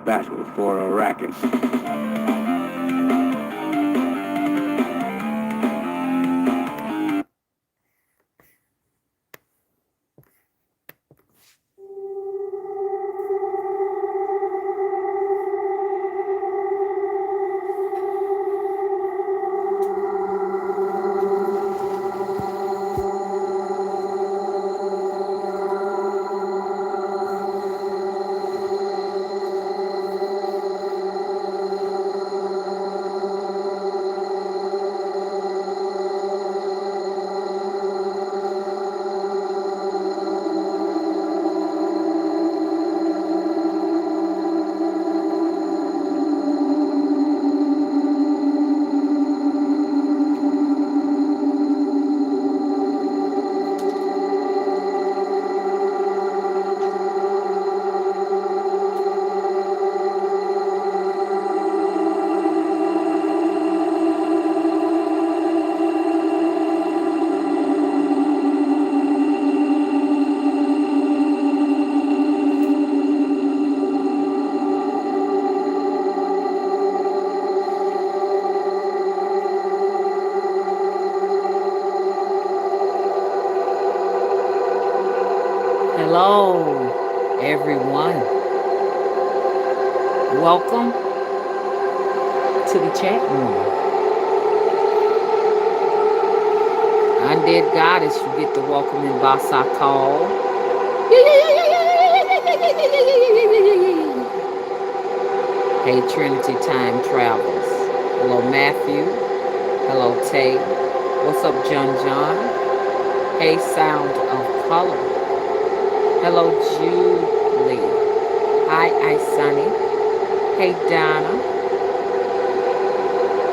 bashful for a racket. Hello, everyone. Welcome to the chat room. Undead Goddess, you get the welcoming boss I call. Hey, Trinity Time Travels. Hello, Matthew. Hello, Tay. What's up, John? Hey, Sound of Color. Hello, Julie. Hi, Sunny. Hey, Donna.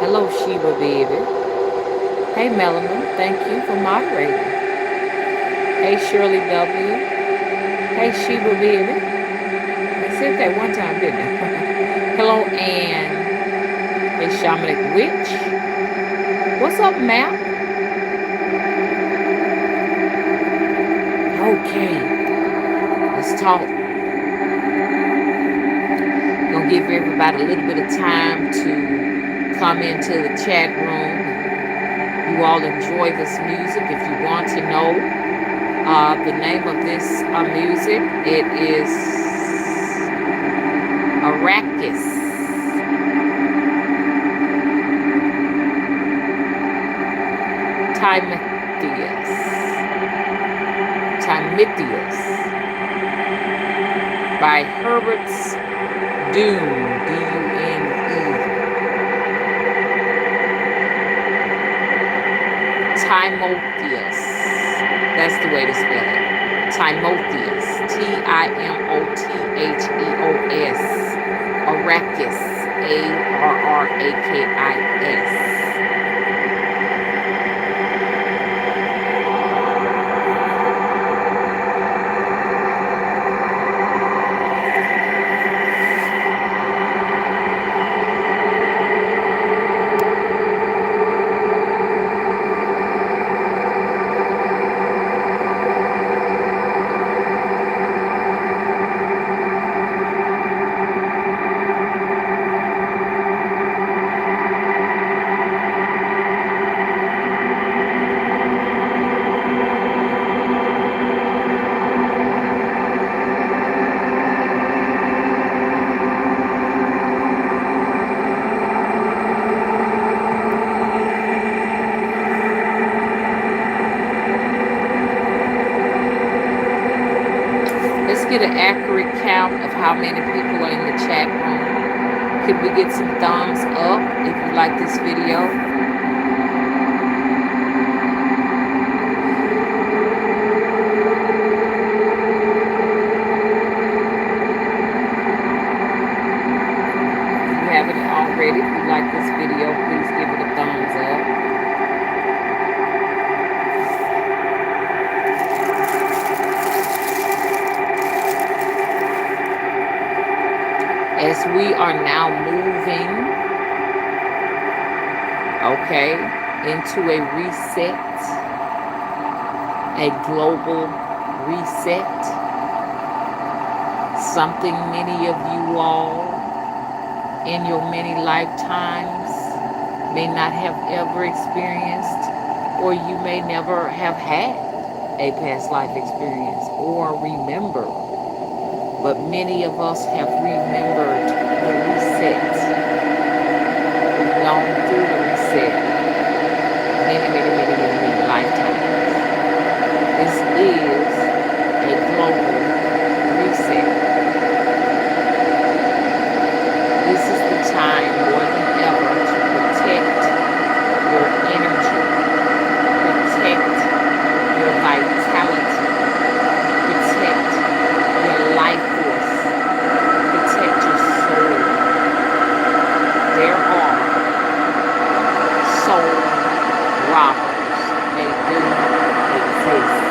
Hello, Sheba Baby. Hey, Melanin. Thank you for moderating. Hey, Shirley W. Hey, Sheba Baby. I said that one time, didn't I? Hello, Ann. Hey, Shamanic Witch. What's up, Matt? Okay. Let's talk. Gonna give everybody a little bit of time to come into the chat room. You all enjoy this music. If you want to know the name of this music, it is Arrakis. Timotheus by Herbert's Dune, D-U-N-E. Timotheus. That's the way to spell it. Timotheus. Timotheos. Arrakis. Arrakis. Get an accurate count of how many people are in the chat room. Could we get some thumbs up if you like this video? If you haven't already, if you like this video, please give it a thumbs up. As we are now moving, okay, into a reset, a global reset, something many of you all in your many lifetimes may not have ever experienced, or you may never have had a past life experience or remember. But many of us have remembered the reset. We've gone through the reset many lifetimes. This is a global reset. This is the time more than ever to protect your energy, protect your vitality, protect your life force, protect your soul. There are soul robbers. They do exist.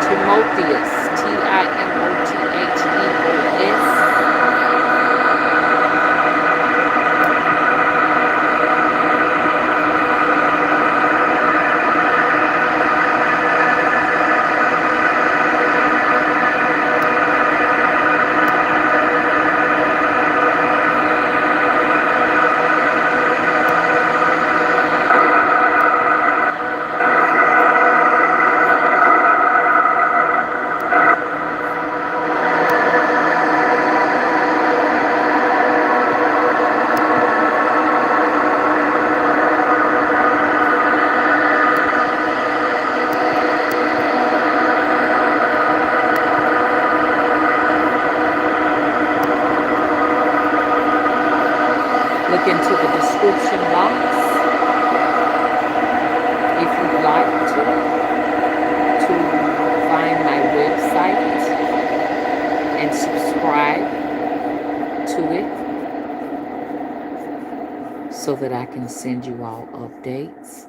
Timotheus, Timotheos. Look into the description box if you'd like to find my website and subscribe to it so that I can send you all updates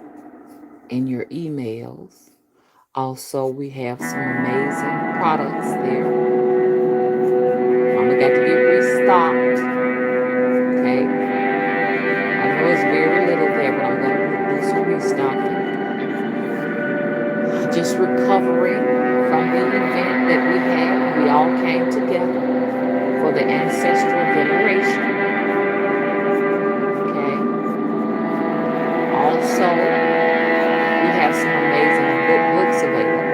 in your emails. Also, we have some amazing products there. Mama got to get restocked. Okay. I know it's very little there, but I'm going to do some restocking. Just recovering from the event that we had. We all came together for the ancestral veneration. Okay. Also, we have some amazing books available.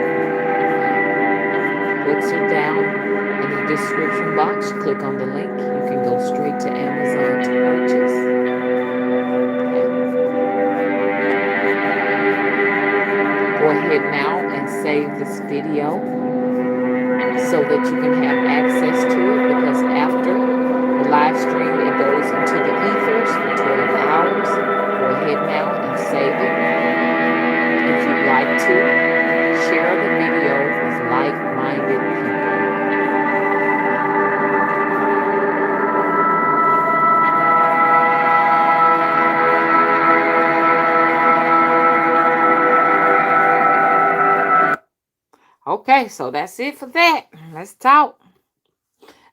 Books are down in the description box. Click on the link. You can go straight to Amazon to purchase. Go ahead now and save this video so that you can have access to it, because after the live stream it goes into the ethers for 12 hours. Go ahead now and save it. If you'd like to, share the video with like-minded people. Okay, so that's it for that. Let's talk.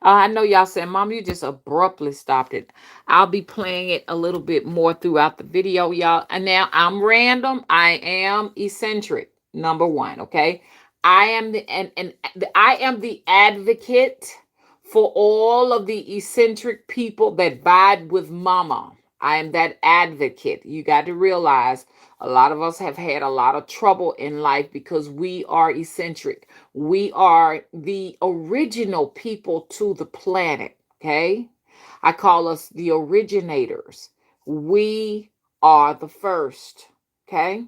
I know y'all said, Mom, you just abruptly stopped it. I'll be playing it a little bit more throughout the video, y'all. And now I'm random. I am eccentric. Number one, okay? I am I am the advocate for all of the eccentric people that vibe with Mama. I am that advocate. You got to realize a lot of us have had a lot of trouble in life because we are eccentric. We are the original people to the planet, okay? I call us the originators. We are the first, okay?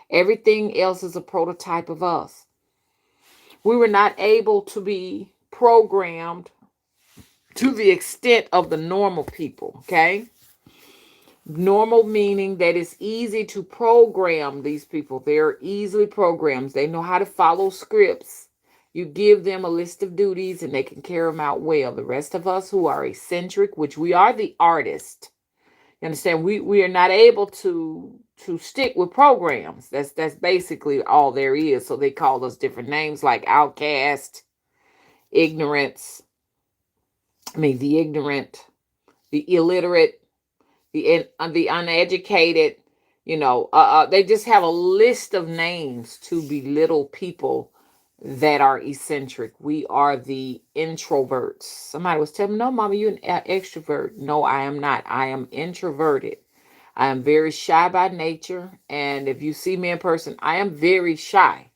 Everything else is a prototype of us. We were not able to be programmed to the extent of the normal people, okay? Normal meaning that it's easy to program these people. They're easily programmed. They know how to follow scripts. You give them a list of duties and they can carry them out well. The rest of us who are eccentric, which we are the artist, you understand, we are not able to stick with programs. That's basically all there is. So they call us different names like outcast, ignorance, the ignorant, the illiterate, the uneducated. They just have a list of names to belittle people that are eccentric. We are the introverts. Somebody was telling me, "No, Mama, you're an extrovert." No, I am not. I am introverted. I am very shy by nature, and if you see me in person, I am very shy.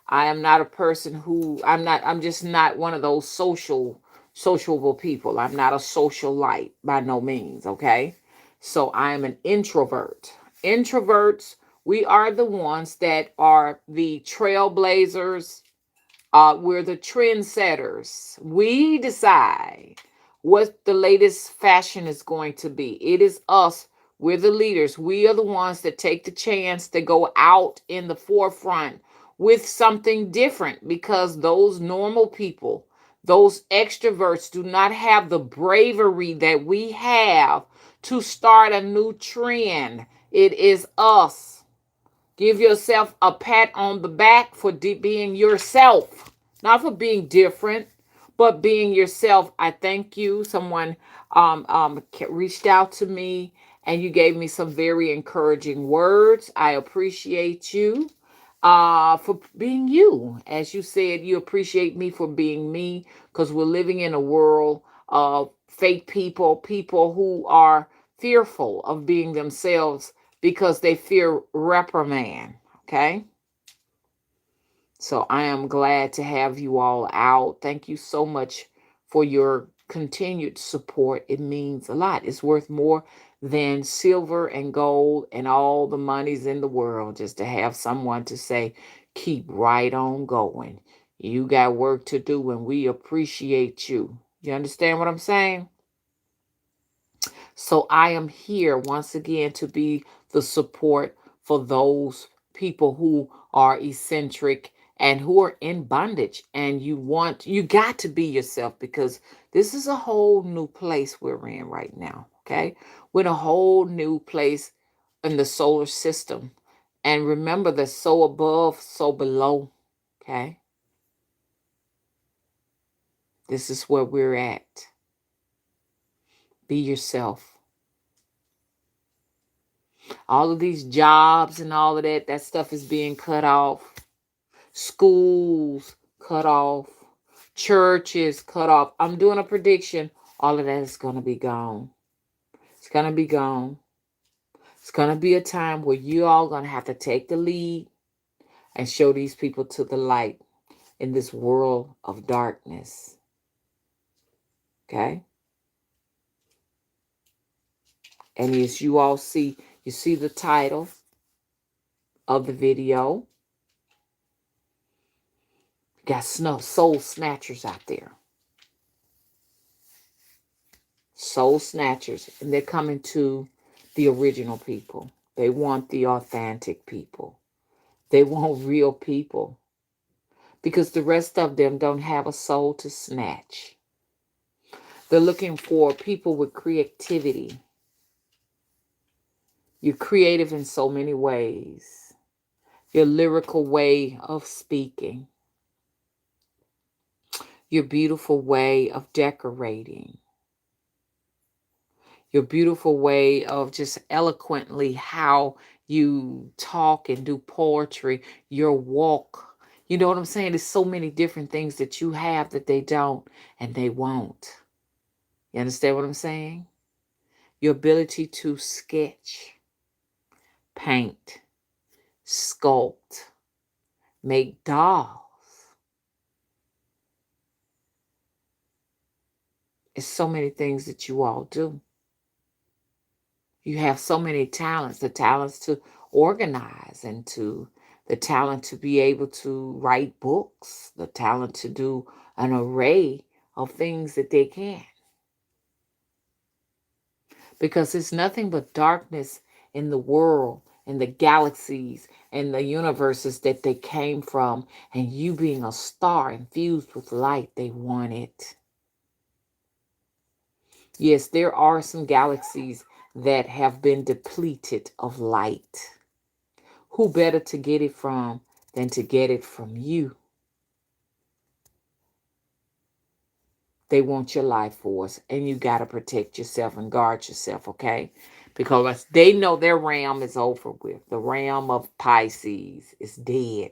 I am not a person who I'm just not one of those sociable people. I'm not a socialite by no means, okay? So I am an introvert. Introverts, we are the ones that are the trailblazers. We're the trendsetters. We decide what the latest fashion is going to be. It is us. We're the leaders. We are the ones that take the chance to go out in the forefront with something different, because those normal people, those extroverts, do not have the bravery that we have to start a new trend. It is us. Give yourself a pat on the back for being yourself, not for being different, but being yourself. I thank you. Someone reached out to me and you gave me some very encouraging words. I appreciate you for being you. As you said, you appreciate me for being me, because we're living in a world of fake people, people who are fearful of being themselves because they fear reprimand. Okay. So I am glad to have you all out. Thank you so much for your continued support. It means a lot. It's worth more than silver and gold and all the monies in the world, just to have someone to say, keep right on going. You got work to do and we appreciate you. You understand what I'm saying? So I am here once again to be the support for those people who are eccentric and who are in bondage. And you got to be yourself, because this is a whole new place we're in right now. Okay. We're in a whole new place in the solar system. And remember, that so above, so below. Okay. This is where we're at. Be yourself. All of these jobs and all of that stuff is being cut off. Schools cut off. Churches cut off. I'm doing a prediction. All of that is going to be gone. It's going to be gone. It's going to be a time where you all going to have to take the lead and show these people to the light in this world of darkness. Okay? And as you all see, you see the title of the video. You got soul snatchers out there. Soul snatchers. And they're coming to the original people. They want the authentic people. They want real people. Because the rest of them don't have a soul to snatch. They're looking for people with creativity. You're creative in so many ways. Your lyrical way of speaking. Your beautiful way of decorating. Your beautiful way of just eloquently how you talk and do poetry, your walk. You know what I'm saying? There's so many different things that you have that they don't and they won't. You understand what I'm saying? Your ability to sketch, paint, sculpt, make dolls. It's so many things that you all do. You have so many talents, the talents to organize and the talent to be able to write books, the talent to do an array of things that they can. because it's nothing but darkness in the world and the galaxies and the universes that they came from, and you being a star infused with light, they want it. Yes, there are some galaxies that have been depleted of light. Who better to get it from than to get it from you? They want your life force, and you got to protect yourself and guard yourself, okay? Because they know their realm is over with. The realm of Pisces is dead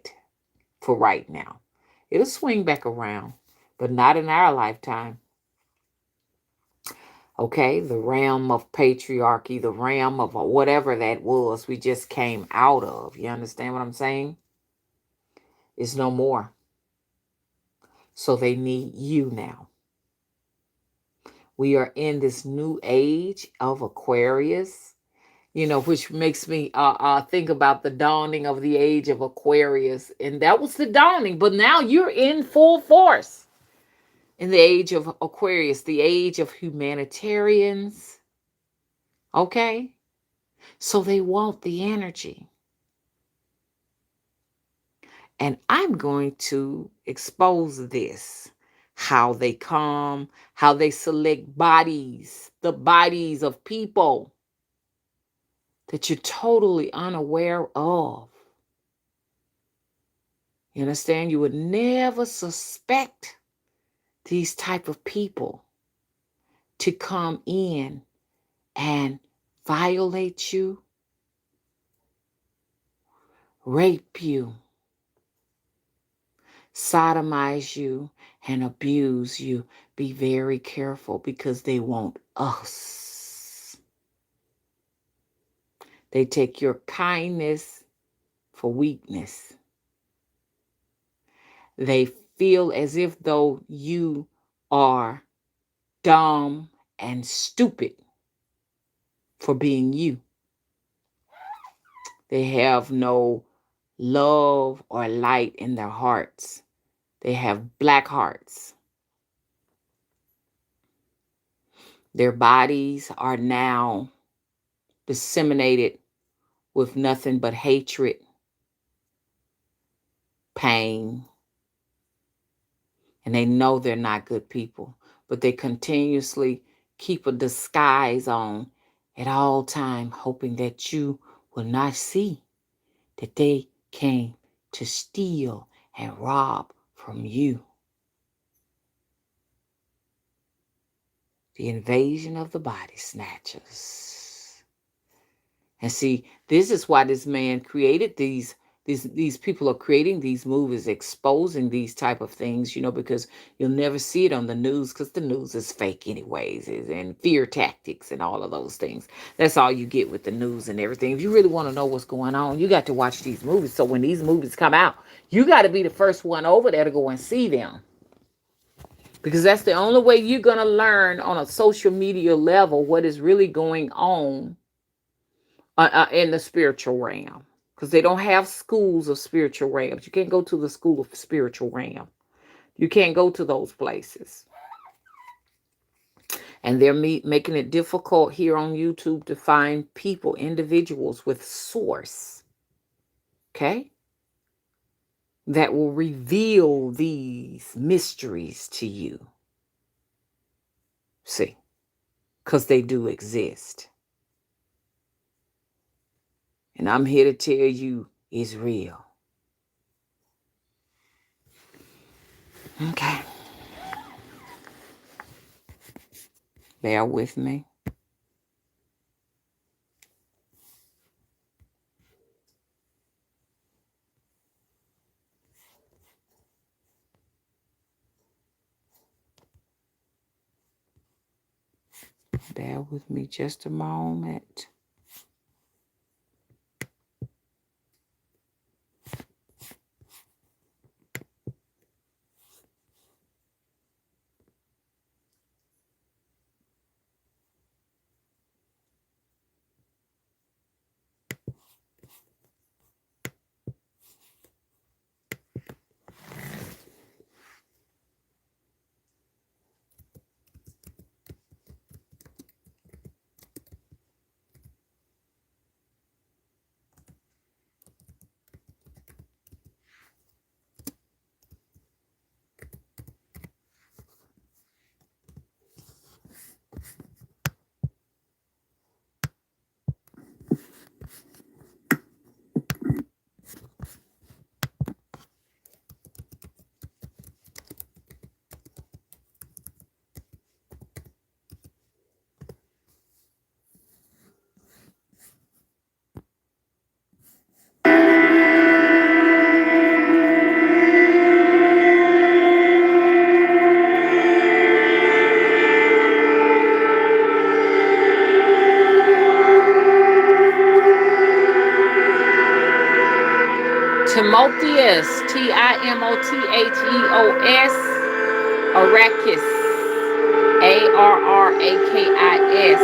for right now. It'll swing back around, but not in our lifetime. Okay, the realm of patriarchy, the realm of whatever that was we just came out of. You understand what I'm saying? Is no more. So they need you now. We are in this new age of Aquarius, which makes me think about the dawning of the age of Aquarius. And that was the dawning, but now you're in full force in the age of Aquarius, the age of humanitarians. Okay? So they want the energy. And I'm going to expose this, how they come, how they select bodies, the bodies of people that you're totally unaware of. You understand? You would never suspect these type of people to come in and violate you, rape you, sodomize you, and abuse you. Be very careful, because they want us. They take your kindness for weakness. They feel as if though you are dumb and stupid for being you. They have no love or light in their hearts. They have black hearts. Their bodies are now disseminated with nothing but hatred, pain, and they know they're not good people, but they continuously keep a disguise on at all time, hoping that you will not see that they came to steal and rob from you. The invasion of the body snatchers. And see, this is why this man created these people are creating these movies, exposing these type of things, because you'll never see it on the news, because the news is fake anyways, and fear tactics and all of those things. That's all you get with the news and everything. If you really want to know what's going on, you got to watch these movies. So when these movies come out, you got to be the first one over there to go and see them. Because that's the only way you're going to learn on a social media level what is really going on in the spiritual realm. Because they don't have schools of spiritual realms. You can't go to the school of spiritual realm. You can't go to those places. And they're making it difficult here on YouTube to find people, individuals with source. Okay? That will reveal these mysteries to you. See? Because they do exist. And I'm here to tell you it's real. Okay. Bear with me. Bear with me just a moment. Timotheos, Arrakis, Arrakis.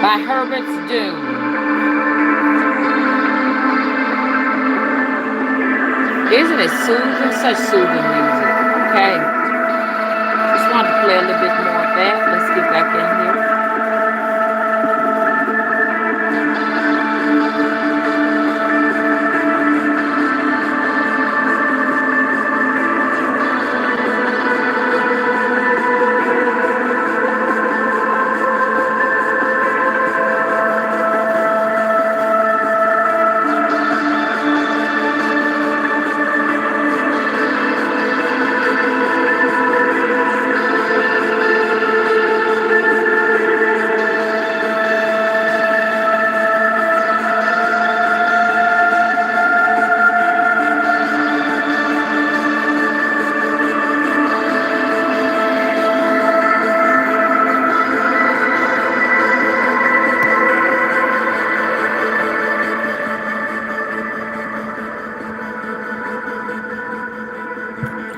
By Herbert's Doom. Isn't it soothing? Such soothing music. Okay. Just wanted to play a little bit more of that. Let's get back in here.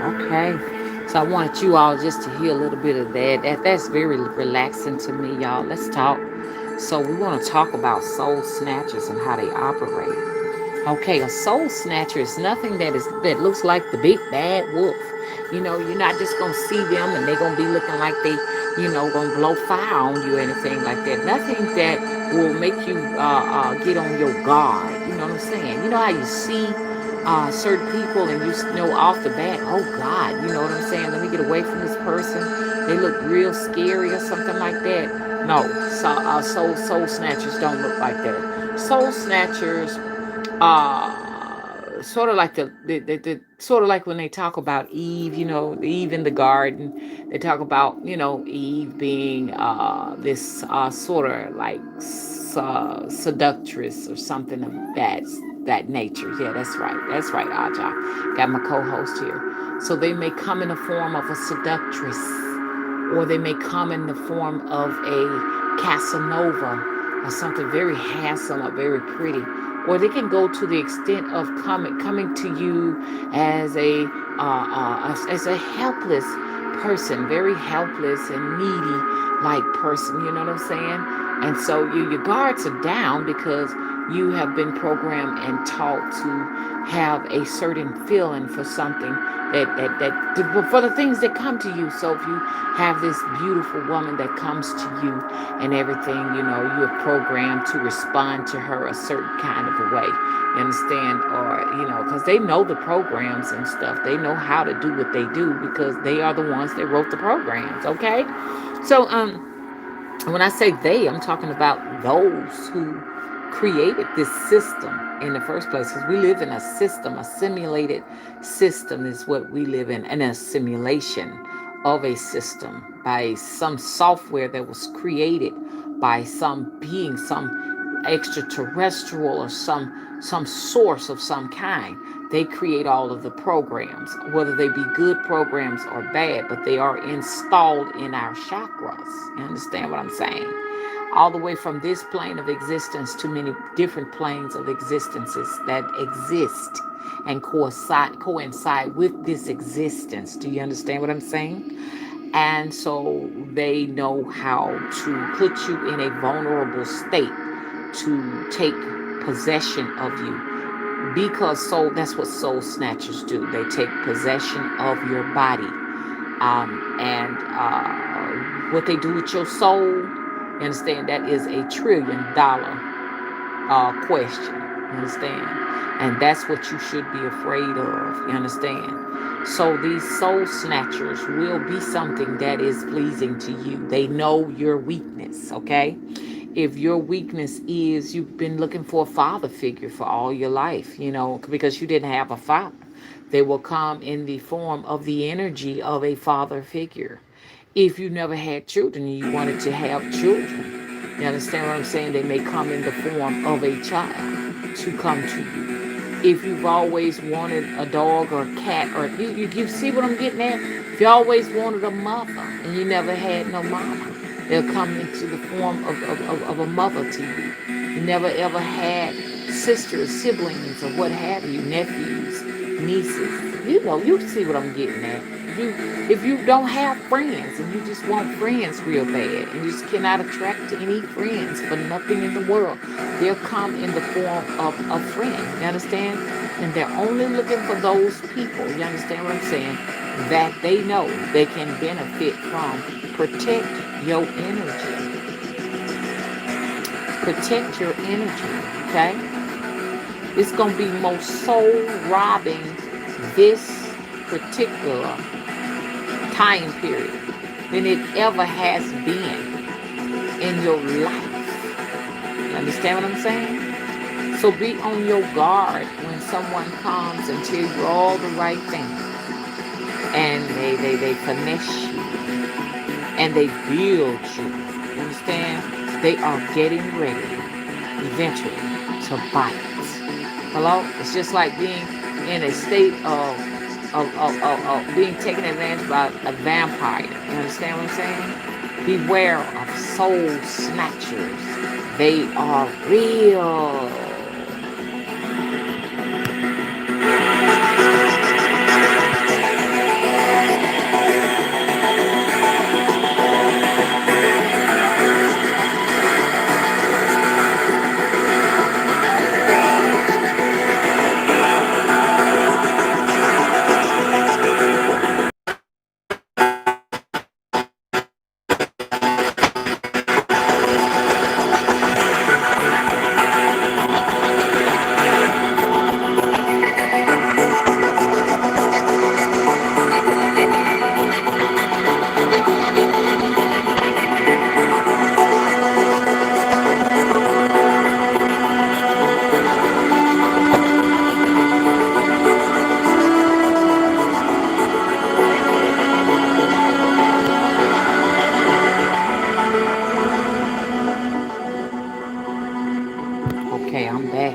Okay. So I want you all just to hear a little bit of that. That's very relaxing to me, y'all. Let's talk. So we want to talk about soul snatchers and how they operate. Okay, a soul snatcher is nothing that looks like the big bad wolf. You're not just gonna see them and they're gonna be looking like they, gonna blow fire on you or anything like that. Nothing that will make you get on your guard. You know what I'm saying? You know how you see certain people and you know off the bat, oh God, you know what I'm saying? Let me get away from this person. They look real scary or something like that. No, soul snatchers don't look like that. Soul snatchers sort of like the sort of like when they talk about Eve, Eve in the garden. They talk about Eve being this sort of like seductress or something of that nature. Yeah, that's right, Aja. Got my co-host here. So they may come in the form of a seductress, or they may come in the form of a Casanova, or something very handsome or very pretty, or they can go to the extent of coming to you as a helpless person, very helpless and needy like person. You know what I'm saying? And so your guards are down because you have been programmed and taught to have a certain feeling for something for the things that come to you. So if you have this beautiful woman that comes to you and everything, you're programmed to respond to her a certain kind of a way. You understand? Or, because they know the programs and stuff. They know how to do what they do because they are the ones that wrote the programs. Okay? So, when I say they, I'm talking about those who created this system in the first place, because we live in a system, a simulated system is what we live in, and a simulation of a system by some software that was created by some being, some extraterrestrial or some source of some kind. They create all of the programs, whether they be good programs or bad, but they are installed in our chakras. You understand what I'm saying? All the way from this plane of existence to many different planes of existences that exist and coincide with this existence. Do you understand what I'm saying? And so they know how to put you in a vulnerable state to take possession of you, because that's what soul snatchers do. They take possession of your body, and what they do with your soul, you understand, that is $1 trillion question. You understand? And that's what you should be afraid of. You understand? So these soul snatchers will be something that is pleasing to you. They know your weakness, okay? If your weakness is you've been looking for a father figure for all your life, because you didn't have a father, they will come in the form of the energy of a father figure. If you never had children and you wanted to have children, you understand what I'm saying? They may come in the form of a child to come to you. If you've always wanted a dog or a cat, or you see what I'm getting at? If you always wanted a mother and you never had no mama, they'll come into the form of a mother to you. You never ever had sisters, siblings, or what have you, nephews, nieces. You see what I'm getting at. If you don't have friends and you just want friends real bad and you just cannot attract to any friends for nothing in the world, they'll come in the form of a friend. You understand? And they're only looking for those people, you understand what I'm saying, that they know they can benefit from. Protect your energy. Protect your energy, okay? It's going to be most soul robbing this particular time period than it ever has been in your life. You understand what I'm saying? So be on your guard when someone comes and tells you all the right things and they finesse you and they build you. You understand? They are getting ready eventually to bite. Hello? It's just like being in a state of being taken advantage by a vampire. You understand what I'm saying? Beware of soul snatchers. They are real. Okay, I'm back.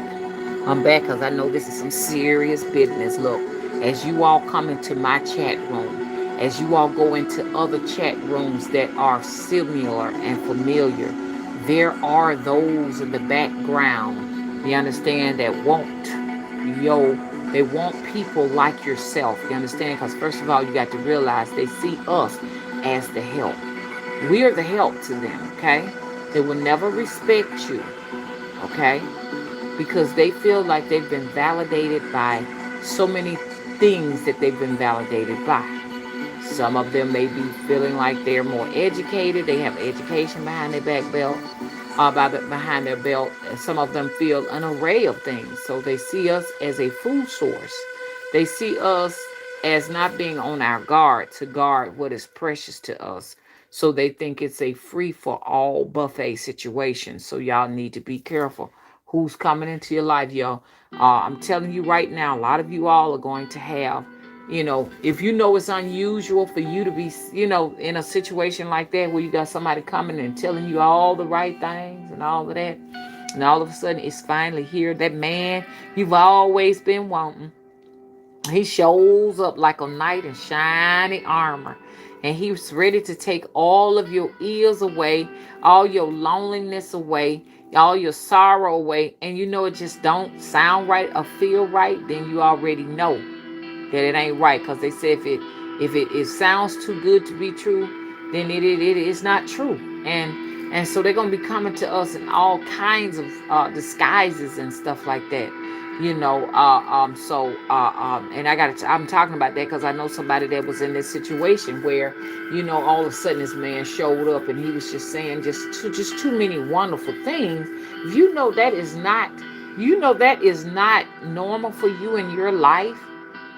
I'm back because I know this is some serious business. Look, as you all come into my chat room, as you all go into other chat rooms that are similar and familiar, there are those in the background, you understand, that want, they want people like yourself. You understand? Because first of all, you got to realize they see us as the help. We are the help to them, okay? They will never respect you, okay? Because they feel like they've been validated by so many things that they've been validated by. Some of them may be feeling like they're more educated. They have education behind their back belt, behind their belt. Some of them feel an array of things. So they see us as a food source. They see us as not being on our guard to guard what is precious to us. So they think it's a free for all buffet situation. So y'all need to be careful who's coming into your life, y'all. I'm telling you right now, a lot of you all are going to have, if you know it's unusual for you to be, in a situation like that where you got somebody coming and telling you all the right things and all of that, and all of a sudden it's finally here. That man you've always been wanting, he shows up like a knight in shiny armor. And he's ready to take all of your ills away, all your loneliness away, all your sorrow away. And it just don't sound right or feel right, then you already know that it ain't right. Because they say if it sounds too good to be true, then it is not true. And so they're gonna be coming to us in all kinds of disguises and stuff like that. And I'm talking about that because I know somebody that was in this situation where, all of a sudden this man showed up and he was just saying just too many wonderful things. That is not normal for you in your life,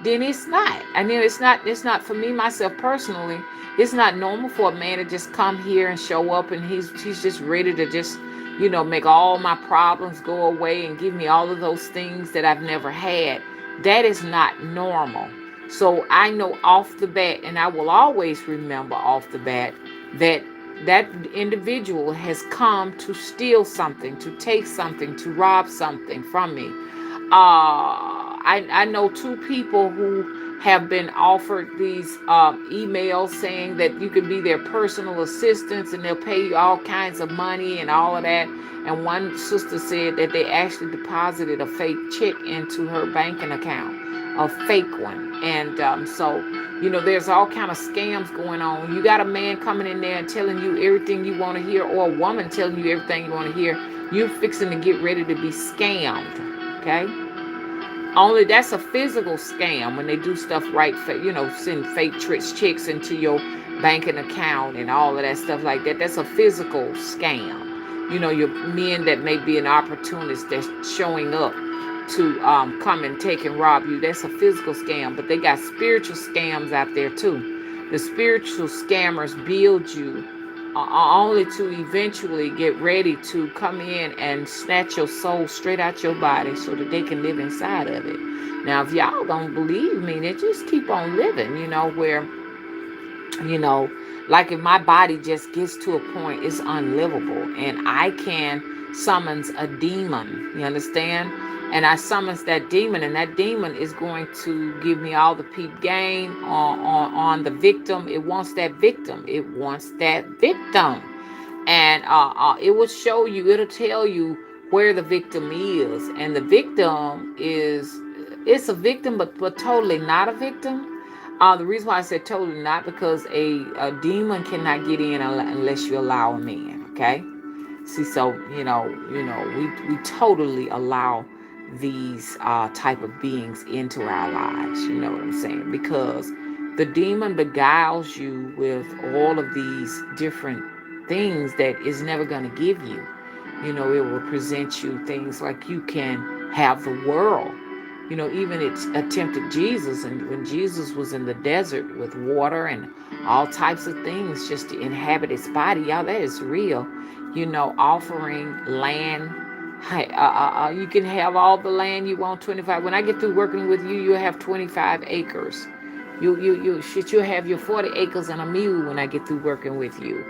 then it's not. I mean, it's not for me, myself personally. It's not normal for a man to just come here and show up and he's just ready to just, make all my problems go away and give me all of those things that I've never had. That is not normal. So I know off the bat, and I will always remember off the bat, that that individual has come to steal something, to take something, to rob something from me. I know two people who have been offered these emails saying that you can be their personal assistants and they'll pay you all kinds of money and all of that. And one sister said that they actually deposited a fake check into her banking account, a fake one. And so, there's all kind of scams going on. You got a man coming in there and telling you everything you want to hear, or a woman telling you everything you want to hear. You're fixing to get ready to be scammed, okay? Only that's a physical scam when they do stuff right, send fake checks into your banking account and all of that stuff like that. That's a physical scam. Your men that may be an opportunist that's showing up to come and take and rob you. That's a physical scam. But they got spiritual scams out there too. The spiritual scammers build you only to eventually get ready to come in and snatch your soul straight out your body so that they can live inside of it. Now, if y'all don't believe me, then just keep on living, where, like if my body just gets to a point, it's unlivable, and I can summons a demon, you understand? And I summons that demon, and that demon is going to give me all the peep game on the victim. It wants that victim. It wants that victim. And it will show you, it'll tell you where the victim is. And the victim it's a victim, but totally not a victim. The reason why I said totally not, because a demon cannot get in unless you allow him in, okay? See, so, we totally allow these type of beings into our lives, you know what I'm saying? Because the demon beguiles you with all of these different things that is never going to give you. It will present you things like you can have the world. Even it attempted Jesus, and when Jesus was in the desert with water and all types of things just to inhabit his body, y'all, that is real. Offering land. You can have all the land you want, 25. When I get through working with you, you'll have 25 acres. You'll have your 40 acres and a mule when I get through working with you.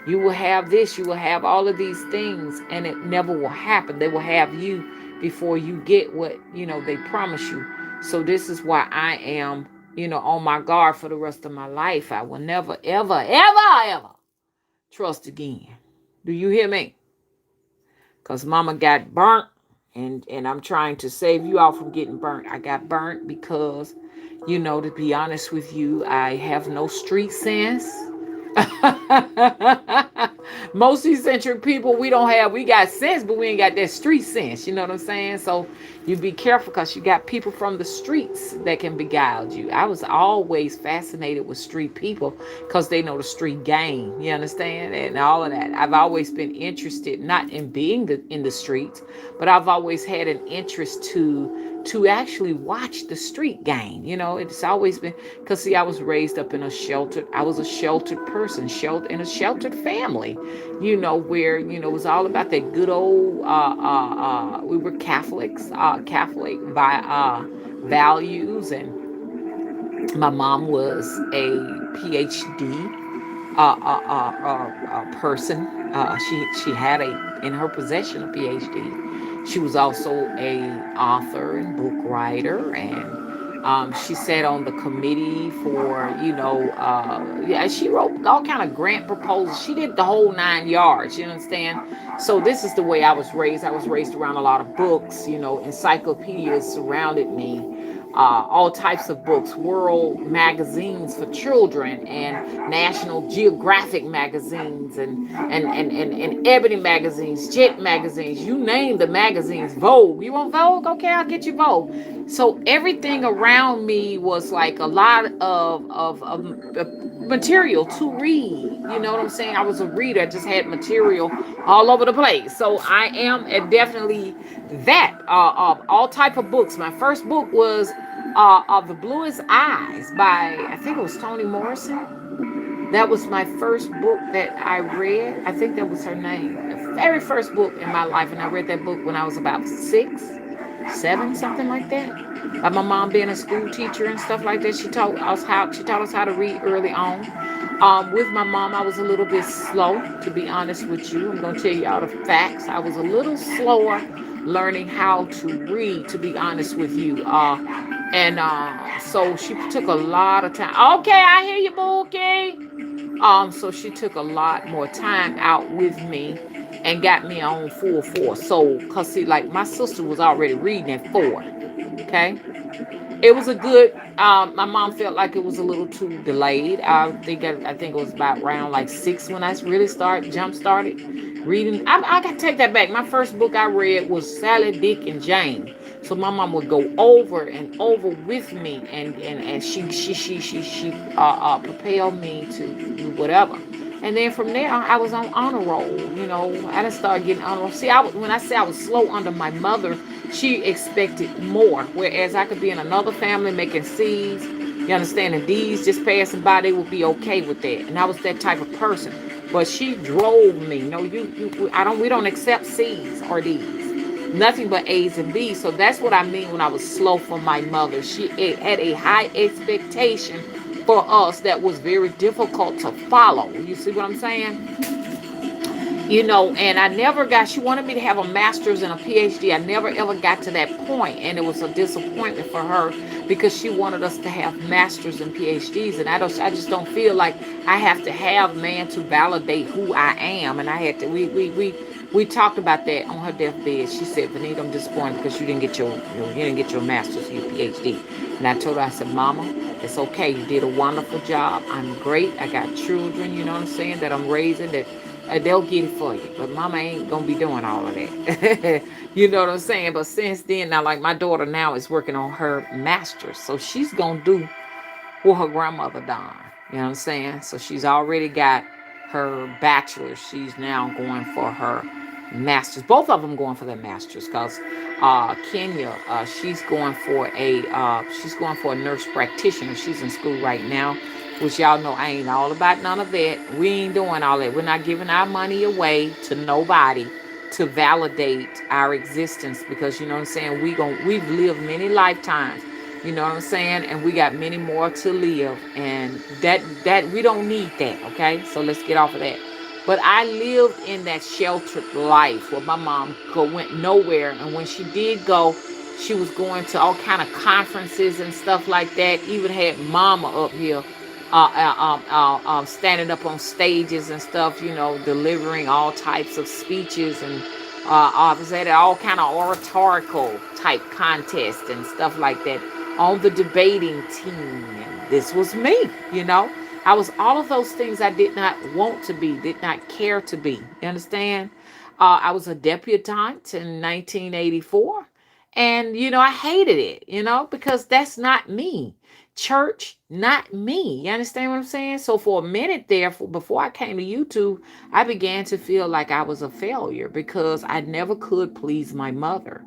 You will have this, you will have all of these things, and it never will happen. They will have you before you get what, they promise you. So this is why I am, on my guard for the rest of my life. I will never, ever, ever, ever trust again. Do you hear me? Because mama got burnt, and I'm trying to save you all from getting burnt. I got burnt because, to be honest with you, I have no street sense. Most eccentric people, we got sense, but we ain't got that street sense. You know what I'm saying? So you be careful, because you got people from the streets that can beguile you. I was always fascinated with street people because they know the street game. You understand? And all of that. I've always been interested, not in being in the streets, but I've always had an interest to actually watch the street game. It's always been, because see, I was raised up in a sheltered person, in a sheltered family, where, it was all about that good old, we were Catholics, Catholic by values. And my mom was a PhD person. She had in her possession a PhD. She was also a author and book writer, and she sat on the committee for, she wrote all kind of grant proposals. She did the whole 9 yards, you understand? So this is the way I was raised. I was raised around a lot of books, encyclopedias surrounded me. All types of books, world magazines for children, and National Geographic magazines, and Ebony magazines, Jet magazines, you name the magazines, Vogue. You want Vogue? Okay, I'll get you Vogue. So everything around me was like a lot of material to read. You know what I'm saying? I was a reader. I just had material all over the place. So I am definitely that. All type of books. My first book was The Bluest Eyes by, I think it was Toni Morrison. That was my first book that I read. I think that was her name. The very first book in my life. And I read that book when I was about 6, 7, something like that. By my mom being a school teacher and stuff like that. She taught us how to read early on. With my mom, I was a little bit slow, to be honest with you. I'm going to tell you all the facts. I was a little slower learning how to read, to be honest with you. And so she took a lot of time. Okay, I hear you, Bookie. So she took a lot more time out with me and got me on full force. So, cause see, like my sister was already reading at 4. Okay, it was a good. My mom felt like it was a little too delayed. I think it was about around like 6 when I really jump started reading. I got to take that back. My first book I read was Sally, Dick, and Jane. So my mom would go over and over with me, and she propelled me to do whatever. And then from there, I was on honor roll. I didn't start getting honor roll. See, when I say I was slow under my mother, she expected more. Whereas I could be in another family making C's, you understand, and D's just passing by, they would be okay with that. And I was that type of person. But she drove me. No, we don't accept C's or D's. Nothing but A's and B's. So that's what I mean when I was slow for my mother. She had a high expectation for us that was very difficult to follow. You see what I'm saying? And I never she wanted me to have a master's and a PhD. I never ever got to that point, and it was a disappointment for her because she wanted us to have masters and PhDs, and I just don't feel like I have to have man to validate who I am. And I had to, we talked about that on her deathbed. She said, Vanita, I'm disappointed because you didn't get your master's, your PhD. And I told her, I said, Mama, it's okay. You did a wonderful job. I'm great. I got children, you know what I'm saying, that I'm raising, that they'll get it for you. But mama ain't going to be doing all of that. You know what I'm saying? But since then, now, like my daughter now is working on her master's. So she's going to do what her grandmother done. You know what I'm saying? So she's already got her bachelor's. She's now going for her master's. Both of them going for their master's because Kenya, she's going for a nurse practitioner. She's in school right now, which y'all know I ain't all about none of that. We ain't doing all that. We're not giving our money away to nobody to validate our existence, because you know what I'm saying, we've lived many lifetimes. You know what I'm saying? And we got many more to live. And that we don't need that, okay? So let's get off of that. But I lived in that sheltered life where my mom went nowhere. And when she did go, she was going to all kind of conferences and stuff like that. Even had mama up here standing up on stages and stuff, delivering all types of speeches, and obviously had all kind of oratorical type contests and stuff like that on the debating team. And this was me. I was all of those things I did not want to be, did not care to be. You understand? I was a debutante in 1984. And, I hated it, because that's not me. Church, not me. You understand what I'm saying? So for a minute there, before I came to YouTube, I began to feel like I was a failure because I never could please my mother.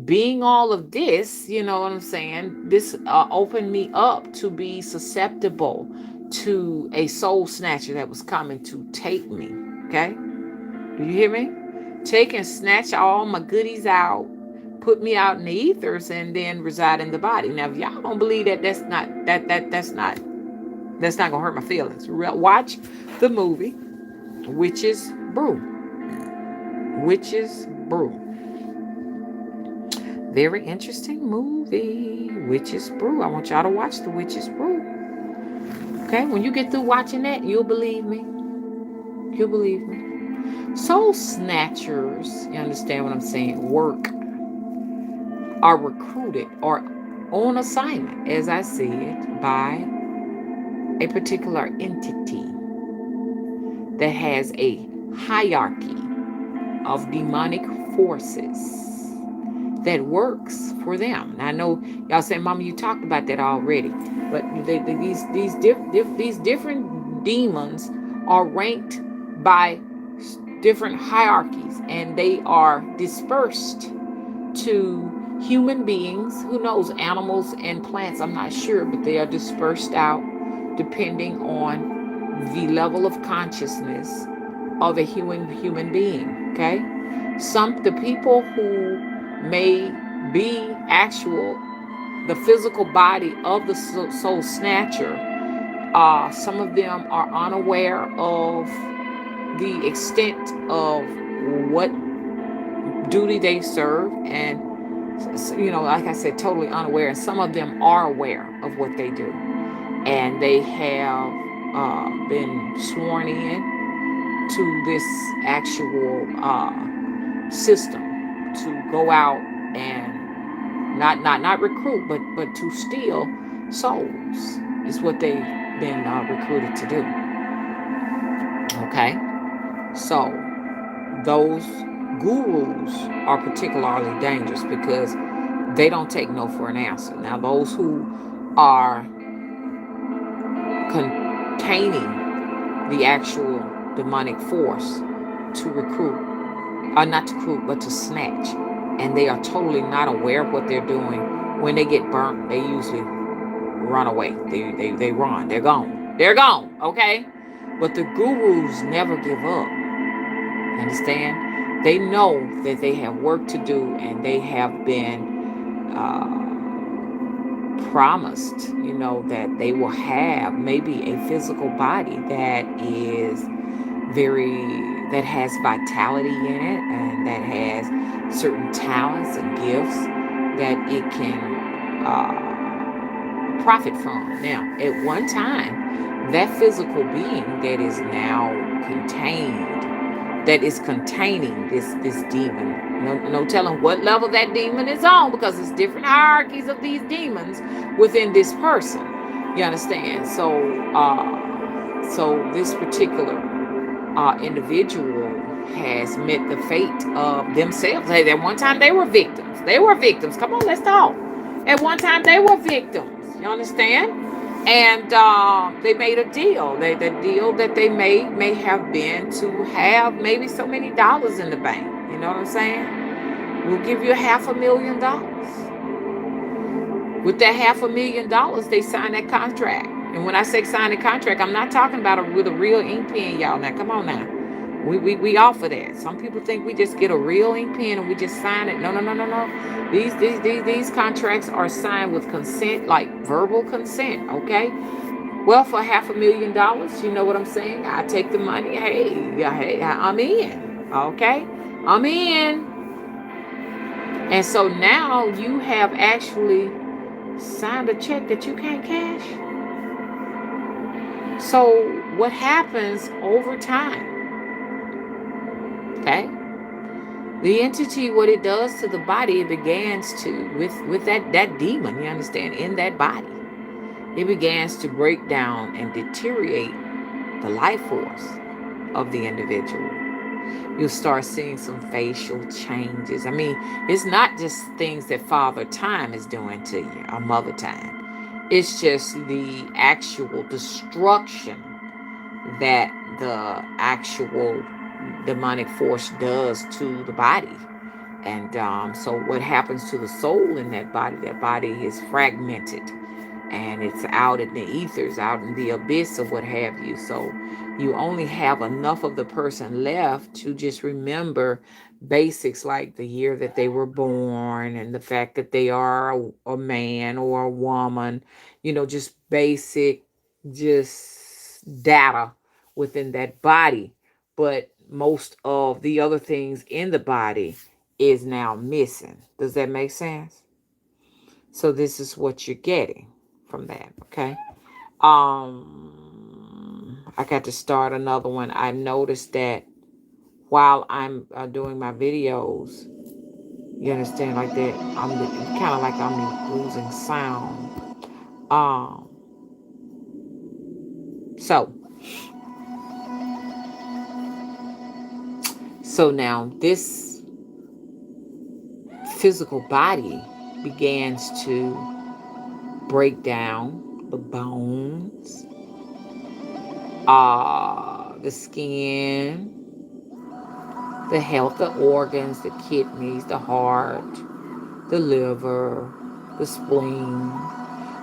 Being all of this, you know what I'm saying, this opened me up to be susceptible to a soul snatcher that was coming to take me. Okay? Do you hear me? Take and snatch all my goodies out, put me out in the ethers, and then reside in the body. Now, if y'all don't believe that, that's not gonna hurt my feelings. Watch the movie Witch's Brew. Witch's Brew. Very interesting movie, Witch's Brew. I want y'all to watch the Witch's Brew. Okay, when you get through watching that, you'll believe me. You'll believe me. Soul snatchers, you understand what I'm saying, are recruited or on assignment, as I see it, by a particular entity that has a hierarchy of demonic forces that works for them. And I know y'all say, Mama, you talked about that already. But these different demons are ranked by different hierarchies, and they are dispersed to human beings. Who knows, animals and plants, I'm not sure, but they are dispersed out depending on the level of consciousness of a human being. Okay? The people who may be the physical body of the soul snatcher, some of them are unaware of the extent of what duty they serve, and like I said, totally unaware. And some of them are aware of what they do, and they have been sworn in to this actual system to go out and not recruit, but to steal souls is what they've been recruited to do. Okay, so those gurus are particularly dangerous because they don't take no for an answer. Now, those who are containing the actual demonic force to recruit, or not to recruit, but to snatch, and they are totally not aware of what they're doing. When they get burnt, they usually run away. They run. They're gone. They're gone. Okay, but the gurus never give up. Understand? They know that they have work to do, and they have been promised, that they will have maybe a physical body that is that has vitality in it, and that has certain talents and gifts that it can profit from. Now, at one time, that physical being that is now that is containing this demon. No telling what level that demon is on, because it's different hierarchies of these demons within this person. You understand? So this particular individual has met the fate of themselves. Hey, at one time they were victims. They were victims. Come on, let's talk. At one time they were victims. You understand? And they made a deal. The deal that they made may have been to have maybe so many dollars in the bank. You know what I'm saying? We'll give you $500,000. With that $500,000, they signed that contract. And when I say sign the contract, I'm not talking about with a real ink pen, y'all. Now, come on now. We offer that. Some people think we just get a real ink pen and we just sign it. No. These contracts are signed with consent, like verbal consent. Okay. Well, for $500,000, you know what I'm saying? I take the money. Hey, I'm in. Okay, I'm in. And so now you have actually signed a check that you can't cash. So what happens over time? Okay, the entity, what it does to the body, it begins to with that demon. You understand? In that body, it begins to break down and deteriorate the life force of the individual. You'll start seeing some facial changes. I mean, it's not just things that Father Time is doing to you, or Mother Time. It's just the actual destruction that the actual demonic force does to the body. And so what happens to the soul in that body is fragmented, and it's out in the ethers, out in the abyss, or what have you. So you only have enough of the person left to just remember basics like the year that they were born and the fact that they are a man or a woman, just basic, just data within that body. But most of the other things in the body is now missing. Does that make sense? So this is what you're getting from that. Okay. I got to start another one. I noticed that while I'm doing my videos, you understand, like that, I'm kind of like I'm losing sound. Um, so now this physical body begins to break down the bones, the skin, the health, the organs, the kidneys, the heart, the liver, the spleen.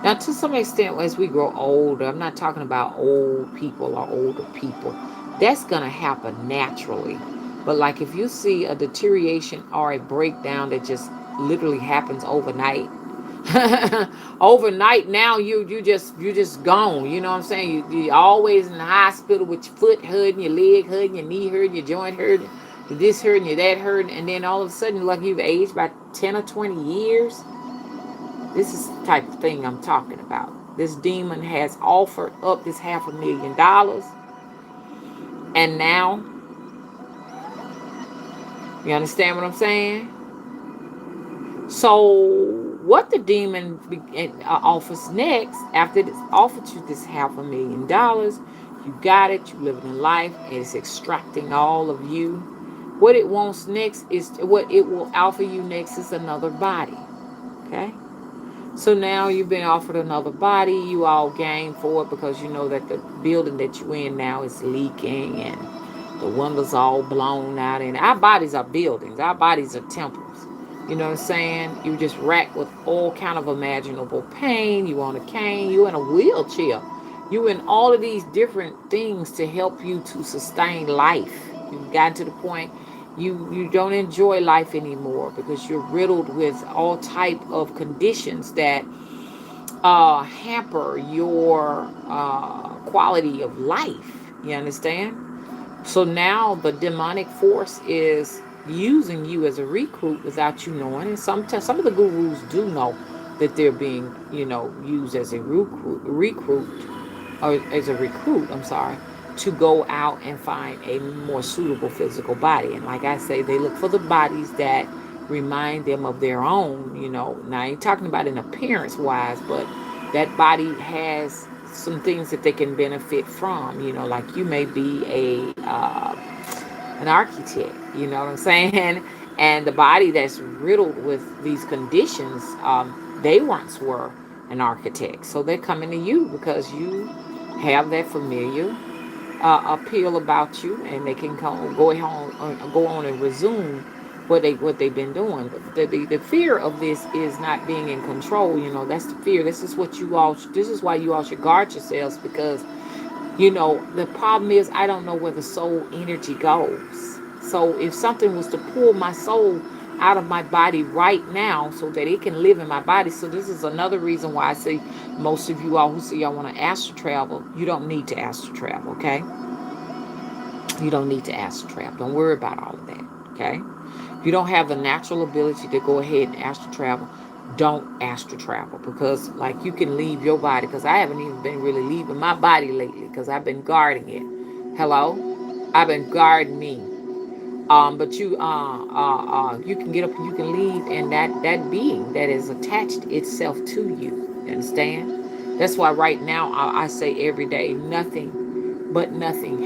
Now, to some extent, as we grow older, I'm not talking about old people or older people. That's going to happen naturally. But like if you see a deterioration or a breakdown that just literally happens overnight, overnight now you just gone. You know what I'm saying? You always in the hospital with your foot hurting, your leg hurting, your knee hurting, your joint hurting. this hurting you, that hurting, and then all of a sudden, like you've aged by 10 or 20 years. This is the type of thing I'm talking about. This demon has offered up this $500,000, and now, you understand what I'm saying? So, what the demon offers next, after it's offered you this $500,000, you got it, you living in life, and it's extracting all of you. What it wants next is, what it will offer you next is another body. Okay? So now you've been offered another body. You all game for it because you know that the building that you're in now is leaking and the windows all blown out. And our bodies are buildings. Our bodies are temples. You know what I'm saying? You just racked with all kind of imaginable pain. You on a cane. You in a wheelchair. You in all of these different things to help you to sustain life. You've gotten to the point you don't enjoy life anymore because you're riddled with all type of conditions that hamper your quality of life. You understand? So now the demonic force is using you as a recruit without you knowing. And some of the gurus do know that they're being, used as a recruit, or as a recruit, I'm sorry, to go out and find a more suitable physical body. And like I say, they look for the bodies that remind them of their own. Now I ain't talking about in appearance wise, but that body has some things that they can benefit from. Like you may be an architect, you know what I'm saying? And the body that's riddled with these conditions, they once were an architect. So they're coming to you because you have that familiar appeal about you, and they can go on and resume what they've been doing. The fear of this is not being in control. That's the fear. This is why you all should guard yourselves, because the problem is I don't know where the soul energy goes. So if something was to pull my soul out of my body right now so that it can live in my body. So this is another reason why I say most of you all who say y'all want to astral travel, you don't need to astral travel, okay? You don't need to astral travel. Don't worry about all of that, okay? If you don't have the natural ability to go ahead and astral travel, don't astral travel, because like you can leave your body, because I haven't even been really leaving my body lately because I've been guarding it. Hello? I've been guarding me. But you can get up and you can leave, and that being that is attached itself to you. You understand? That's why right now I say every day, nothing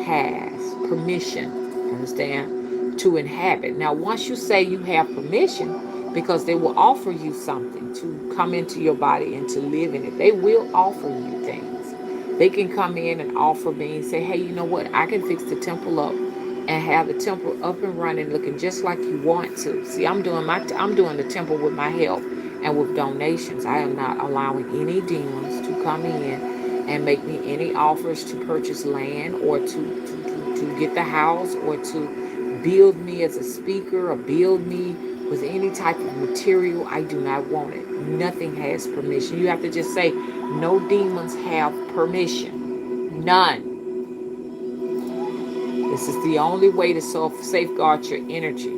has permission. Understand? To inhabit. Now, once you say you have permission, because they will offer you something to come into your body and to live in it. They will offer you things. They can come in and offer me and say, hey, you know what? I can fix the temple up and have the temple up and running, looking just like you want to. See, I'm doing the temple with my help and with donations. I am not allowing any demons to come in and make me any offers to purchase land, or to get the house, or to build me as a speaker, or build me with any type of material. I do not want it. Nothing has permission. You have to just say, no demons have permission. None. This is the only way to safeguard your energy.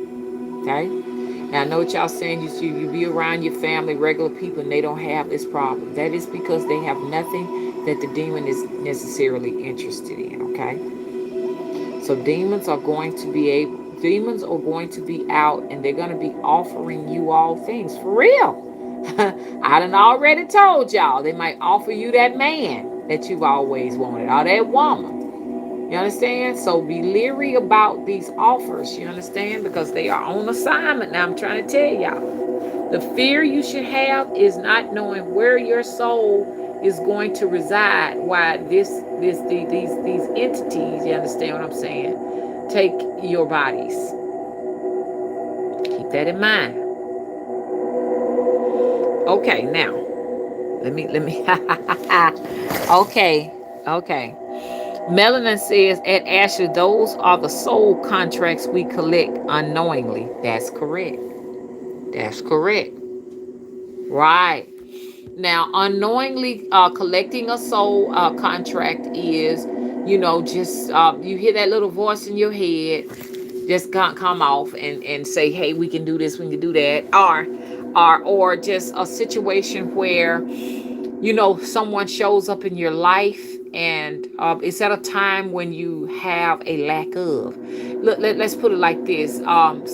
Okay? Now, I know what y'all saying. You be around your family, regular people, and they don't have this problem. That is because they have nothing that the demon is necessarily interested in. Okay? So demons are going to be out, and they're going to be offering you all things. For real. I done already told y'all. They might offer you that man that you've always wanted, or that woman. You understand? So be leery about these offers. You understand? Because they are on assignment. Now I'm trying to tell y'all. The fear you should have is not knowing where your soul is going to reside. Why these entities, you understand what I'm saying, take your bodies. Keep that in mind. Okay, now let me okay. Melanin says, at Asher, those are the soul contracts we collect unknowingly. That's correct. That's correct. Right. Now, unknowingly collecting a soul contract is, just you hear that little voice in your head, just can't come off and say, hey, we can do this, we can do that, or just a situation where someone shows up in your life, and it's at a time when you have a lack of. Let's put it like this.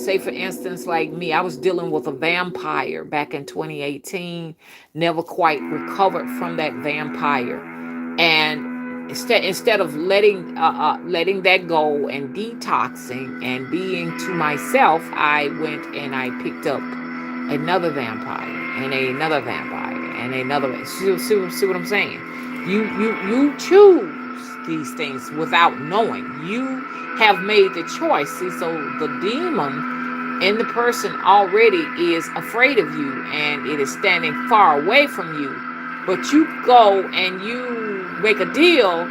Say, for instance, like me, I was dealing with a vampire back in 2018, never quite recovered from that vampire. And instead of letting that go and detoxing and being to myself, I went and I picked up another vampire and another vampire and another. See what I'm saying? You choose these things without knowing. You have made the choice. See, so the demon in the person already is afraid of you, and it is standing far away from you. But you go and you make a deal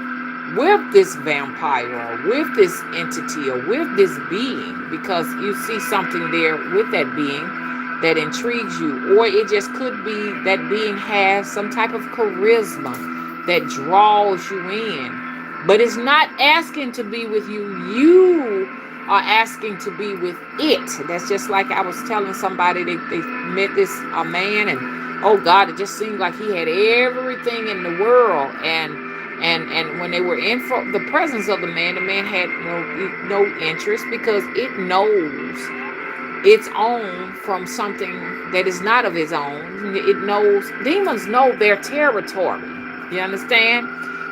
with this vampire or with this entity or with this being, because you see something there with that being that intrigues you. Or it just could be that being has some type of charisma that draws you in, but it's not asking to be with you. You are asking to be with it. That's just like I was telling somebody, they met this a man, and oh God, it just seemed like he had everything in the world. And when they were in the presence of the man had no interest, because it knows its own from something that is not of its own. It knows, demons know their territory. You understand?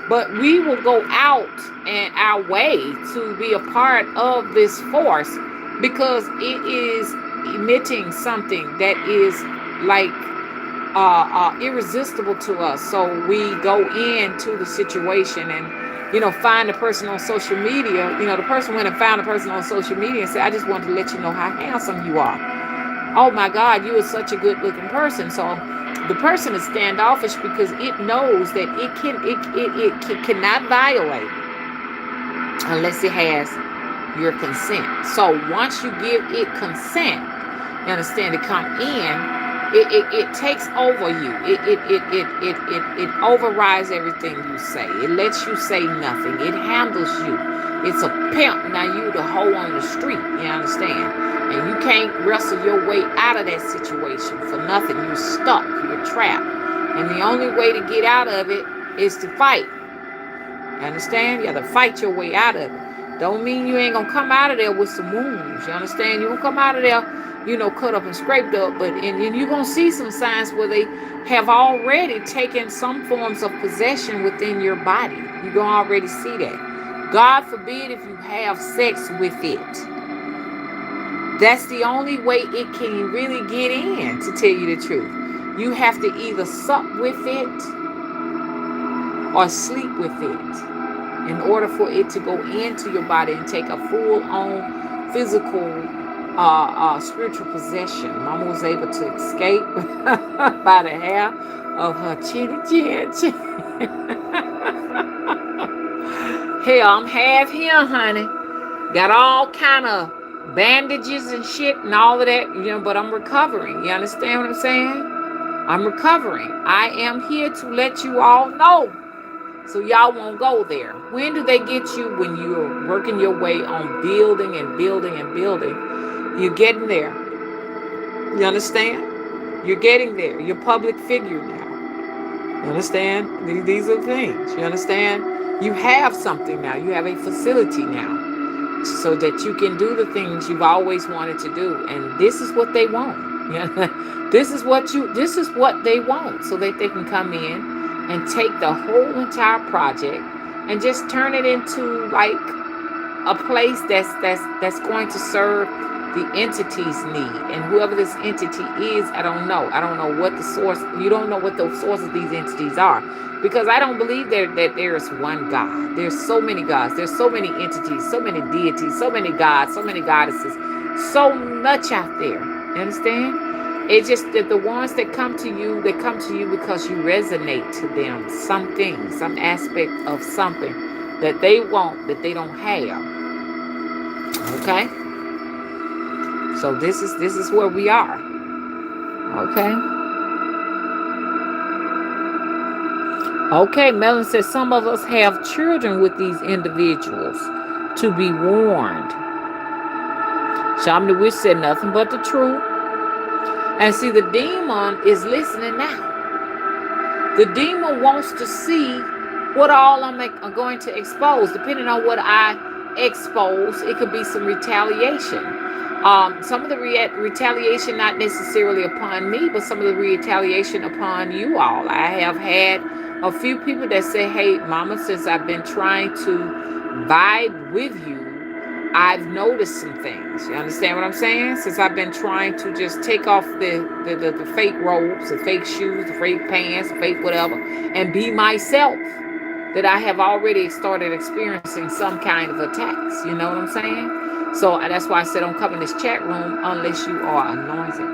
But we will go out and our way to be a part of this force, because it is emitting something that is like irresistible to us. So we go into the situation and find the person on social media. The person went and found the person on social media and said, I just want to let you know how handsome you are. Oh my God, you are such a good looking person. So the person is standoffish because it knows that it cannot violate unless it has your consent. So once you give it consent, you understand, to come in, it takes over you. It overrides everything you say. It lets you say nothing. It handles you. It's a pimp. Now you the hoe on the street. You understand? And you can't wrestle your way out of that situation for nothing. You're stuck. You're trapped. And the only way to get out of it is to fight. You understand? You have to fight your way out of it. Don't mean you ain't gonna come out of there with some wounds. You understand? You won't come out of there, cut up and scraped up, but and you're gonna see some signs where they have already taken some forms of possession within your body. You're gonna already see that. God forbid if you have sex with it. That's the only way it can really get in, to tell you the truth. You have to either sup with it or sleep with it in order for it to go into your body and take a full-on physical, spiritual possession. Mama was able to escape by the hair of her chinny chin. Hell, I'm half here, honey. Got all kind of bandages and shit and all of that, but I'm recovering. You understand what I'm saying? I'm recovering. I am here to let you all know, so y'all won't go there. When do they get you? When you're working your way on building and building and building. You're getting there. You understand? You're getting there. You're a public figure now. You understand? These are things. You understand? You have something now. You have a facility now, so that you can do the things you've always wanted to do. And this is what they want. This is what they want, so that they can come in and take the whole entire project and just turn it into like a place that's going to serve the entity's need. And whoever this entity is, I don't know. I don't know what the source. You don't know what the source of these entities are, because I don't believe that there is one God. There's so many gods. There's so many entities, so many deities, so many gods, so many goddesses, so much out there. You understand? It's just that the ones that come to you, they come to you because you resonate to them something, some aspect of something that they want that they don't have. Okay? So this is where we are. Okay? Okay, Melon says some of us have children with these individuals, to be warned. Shaman the witch said nothing but the truth. And see, the demon is listening now. The demon wants to see what all I'm going to expose. Depending on what I expose, it could be some retaliation. Some of the retaliation not necessarily upon me, but some of the retaliation upon you all. I have had a few people that say, hey, mama, since I've been trying to vibe with you, I've noticed some things. You understand what I'm saying? Since I've been trying to just take off the fake robes, the fake shoes, the fake pants, the fake whatever, and be myself, that I have already started experiencing some kind of attacks. You know what I'm saying? So that's why I said don't come in this chat room unless you are anointed.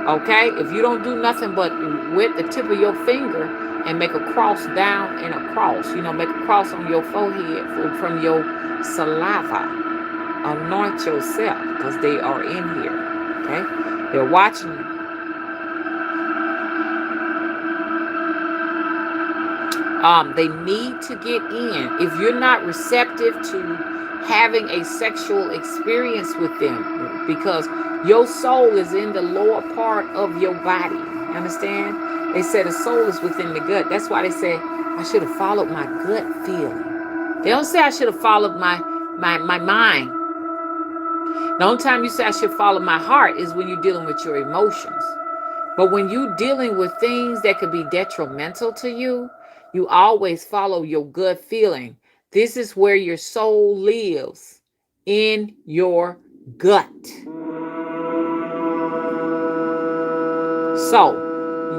Okay? If you don't do nothing but with the tip of your finger and make a cross down and a cross, make a cross on your forehead from your saliva, anoint yourself because they are in here. Okay? They're watching you. They need to get in. If you're not receptive to having a sexual experience with them, because your soul is in the lower part of your body. Understand? They say the soul is within the gut. That's why they say I should have followed my gut feeling. They don't say I should have followed my mind. The only time you say I should follow my heart is when you're dealing with your emotions. But when you're dealing with things that could be detrimental to you, you always follow your gut feeling. This is where your soul lives, in your gut. So,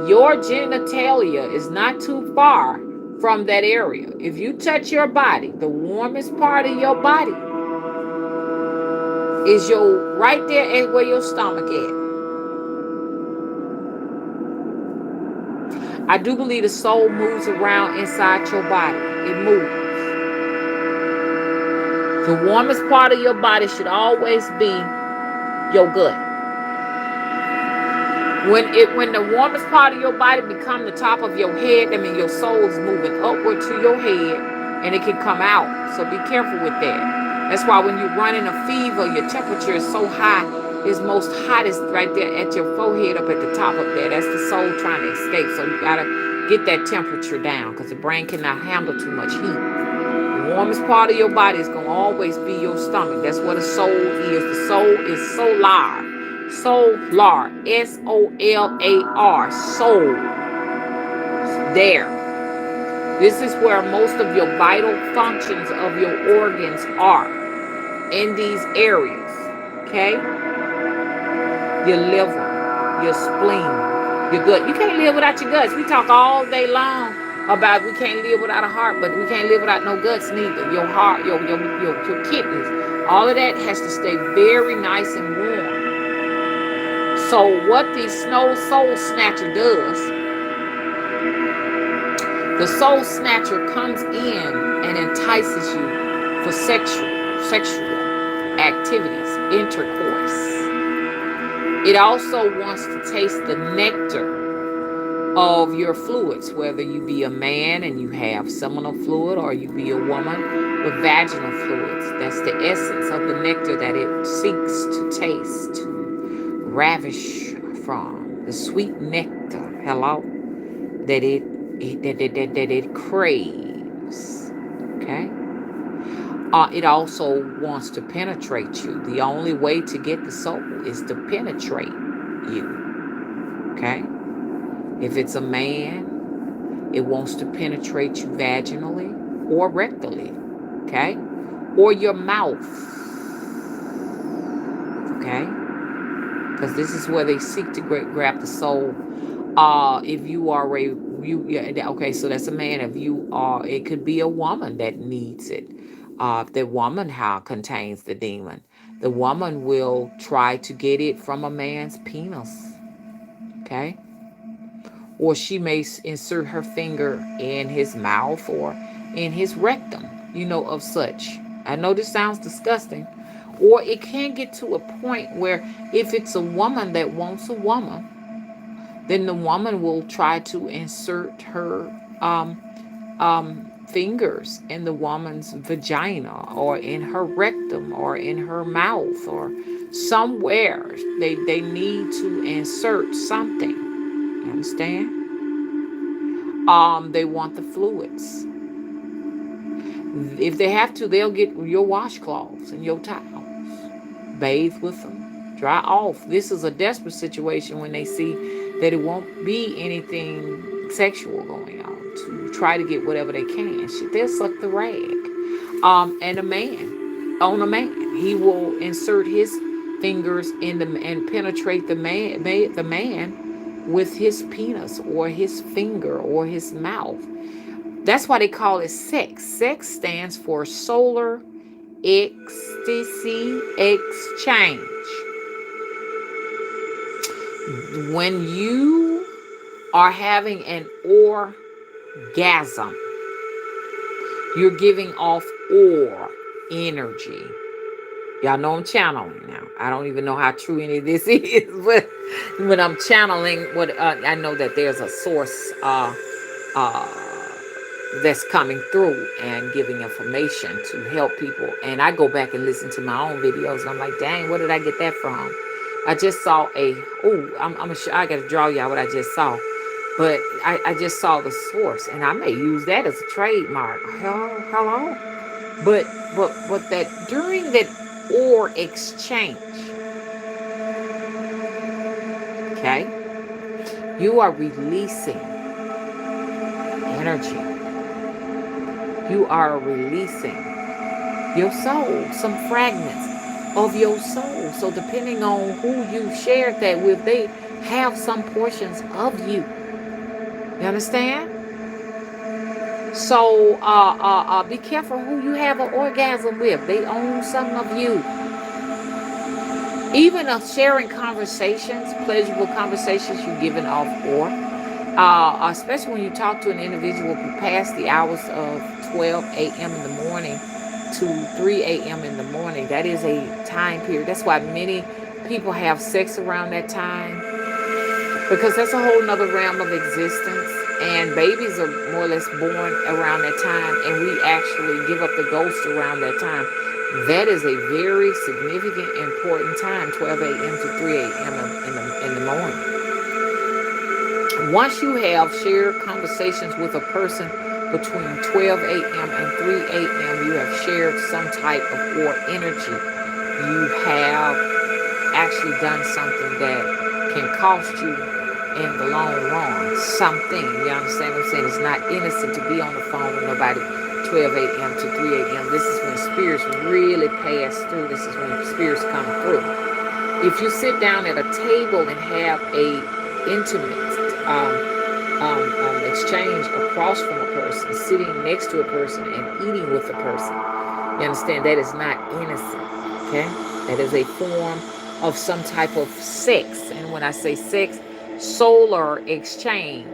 your genitalia is not too far from that area. If you touch your body, the warmest part of your body is right there at where your stomach is. I do believe the soul moves around inside your body. It moves. The warmest part of your body should always be your gut. When the warmest part of your body becomes the top of your head, that means your soul is moving upward to your head, and it can come out. So be careful with that. That's why when you're running a fever, your temperature is so high. It's most hottest right there at your forehead, up at the top of there. That's the soul trying to escape. So you gotta get that temperature down, because the brain cannot handle too much heat. The warmest part of your body is going to always be your stomach. That's what a soul is. The soul is solar. Solar. S-O-L-A-R. Soul. There. This is where most of your vital functions of your organs are. In these areas. Okay? Your liver. Your spleen. Your gut. You can't live without your guts. We talk all day long about we can't live without a heart, but we can't live without no guts neither. Your heart, your kidneys, all of that has to stay very nice and warm. So what the soul snatcher does, the soul snatcher comes in and entices you for sexual activities, intercourse. It also wants to taste the nectar of your fluids, whether you be a man and you have seminal fluid, or you be a woman with vaginal fluids. That's the essence of the nectar that it seeks to taste, to ravish from. The sweet nectar, hello, that it craves. Okay? It also wants to penetrate you. The only way to get the soul is to penetrate you. Okay? If it's a man, it wants to penetrate you vaginally or rectally, okay? Or your mouth, okay? Because this is where they seek to grab the soul. If you are okay, so that's a man. If you are, it could be a woman that needs it. The woman contains the demon. The woman will try to get it from a man's penis, okay? Or she may insert her finger in his mouth or in his rectum, of such. I know this sounds disgusting. Or it can get to a point where if it's a woman that wants a woman, then the woman will try to insert her fingers in the woman's vagina or in her rectum or in her mouth or somewhere. They need to insert something. You understand? They want the fluids. If they have to, they'll get your washcloths and your towels. Bathe with them. Dry off. This is a desperate situation when they see that it won't be anything sexual going on to try to get whatever they can. They'll suck the rag. And a man, he will insert his fingers in the and penetrate the man with his penis or his finger or his mouth. That's why they call it sex. Sex stands for solar ecstasy exchange. When you are having an orgasm, you're giving off or energy. Y'all know I'm channeling now. I don't even know how true any of this is, but when I'm channeling, what I know that there's a source that's coming through and giving information to help people. And I go back and listen to my own videos, and I'm like, dang, where did I get that from? I just saw I got to draw y'all what I just saw. But I just saw the source, and I may use that as a trademark. Hello. But that during that or exchange, okay, you are releasing energy. You are releasing your soul, some fragments of your soul. So depending on who you shared that with, they have some portions of you. You understand? So be careful who you have an orgasm with. They own some of you. Even of sharing conversations, pleasurable conversations, you're giving off or. Especially when you talk to an individual past the hours of 12 a.m. in the morning to 3 a.m. in the morning. That is a time period. That's why many people have sex around that time, because that's a whole nother realm of existence. And babies are more or less born around that time, and we actually give up the ghost around that time. That is a very significant, important time, 12 a.m. to 3 a.m. In the morning. Once you have shared conversations with a person between 12 a.m. and 3 a.m., you have shared some type of or energy. You have actually done something that can cost you in the long run. Something. You understand what I'm saying? It's not innocent to be on the phone with nobody 12 a.m. to 3 a.m. This is when spirits really pass through. This is when spirits come through. If you sit down at a table and have a intimate exchange across from a person, sitting next to a person and eating with a person, you understand, that is not innocent. Okay, that is a form of some type of sex. And when I say sex, solar exchange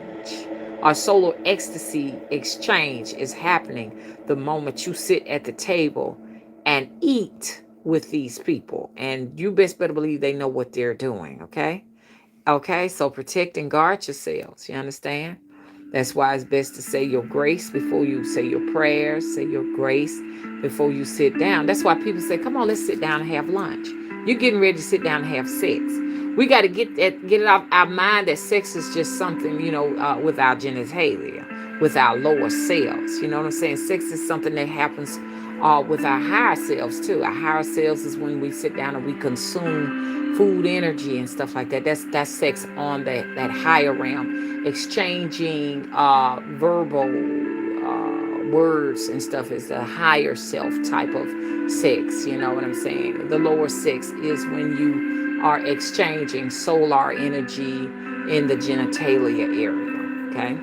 or solar ecstasy exchange is happening the moment you sit at the table and eat with these people. And you best better believe they know what they're doing. Okay, so protect and guard yourselves. You understand? That's why it's best to say your grace before you say your prayers. Say your grace before you sit down. That's why people say, come on, let's sit down and have lunch. You're getting ready to sit down and have sex. We got to get it off our mind that sex is just something, with our genitalia, with our lower selves. You know what I'm saying? Sex is something that happens with our higher selves too. Our higher selves is when we sit down and we consume food, energy, and stuff like that. That's sex on that higher realm. Exchanging verbal words and stuff is the higher self type of sex. You know what I'm saying? The lower sex is when you are exchanging solar energy in the genitalia area. Okay,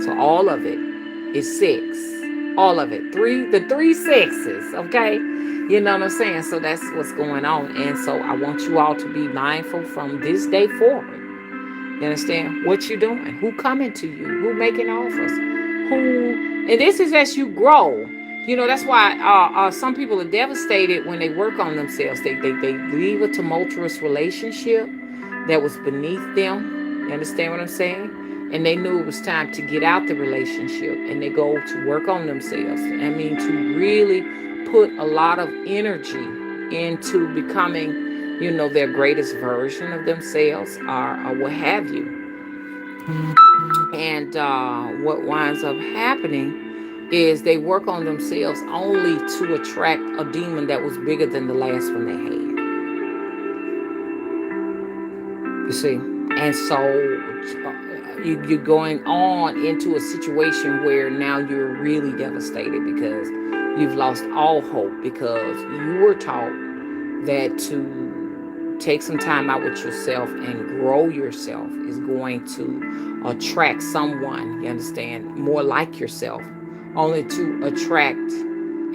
so all of it is sex. All of it. The three sexes. Okay. You know what I'm saying? So that's what's going on. And so I want you all to be mindful from this day forward. You understand? What you doing? Who coming to you? Who making offers? And this is as you grow. That's why some people are devastated when they work on themselves. They leave a tumultuous relationship that was beneath them. You understand what I'm saying? and they knew it was time to get out the relationship, and they go to work on themselves. I mean, to really put a lot of energy into becoming, their greatest version of themselves, or what have you. And what winds up happening is they work on themselves only to attract a demon that was bigger than the last one they had. You see? And so you're going on into a situation where now you're really devastated because you've lost all hope, because you were taught that to take some time out with yourself and grow yourself is going to attract someone, you understand, more like yourself, only to attract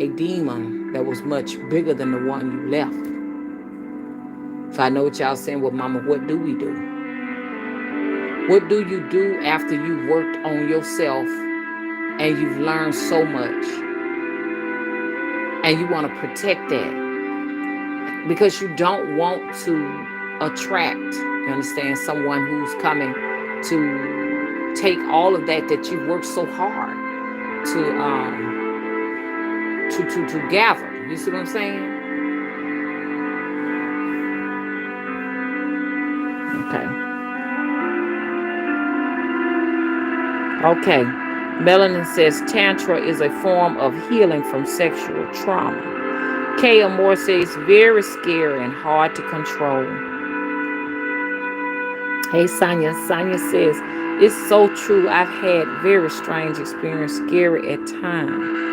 a demon that was much bigger than the one you left. So I know what y'all saying, well, mama, what do we do? What do you do after you've worked on yourself and you've learned so much and you want to protect that? Because you don't want to attract, you understand, someone who's coming to take all of that you've worked so hard to gather. You see what I'm saying? Okay. Okay. Melanin says Tantra is a form of healing from sexual trauma. Kaya Moore says very scary and hard to control. Hey Sonia. Sonia says it's so true. I've had very strange experience, scary at times.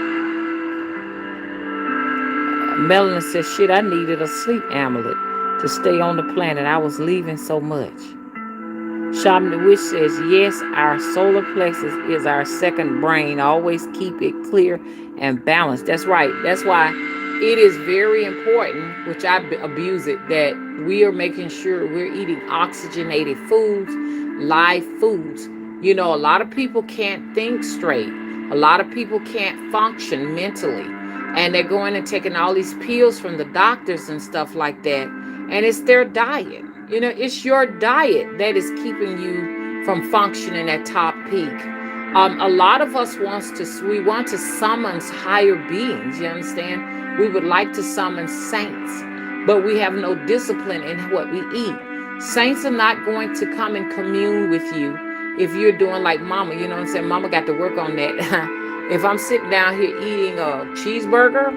Melanin says, shit, I needed a sleep amulet to stay on the planet. I was leaving so much. Shaman the Witch says, yes, our solar plexus is our second brain. Always keep it clear and balanced. That's right. That's why it is very important, which I abuse it, that we are making sure we're eating oxygenated foods, live foods. A lot of people can't think straight. A lot of people can't function mentally. And they're going and taking all these pills from the doctors and stuff like that. And it's their diet. It's your diet that is keeping you from functioning at top peak. A lot of us we want to summon higher beings. You understand? We would like to summon saints, but we have no discipline in what we eat. Saints are not going to come and commune with you if you're doing like mama. You know what I'm saying? Mama got to work on that. If I'm sitting down here eating a cheeseburger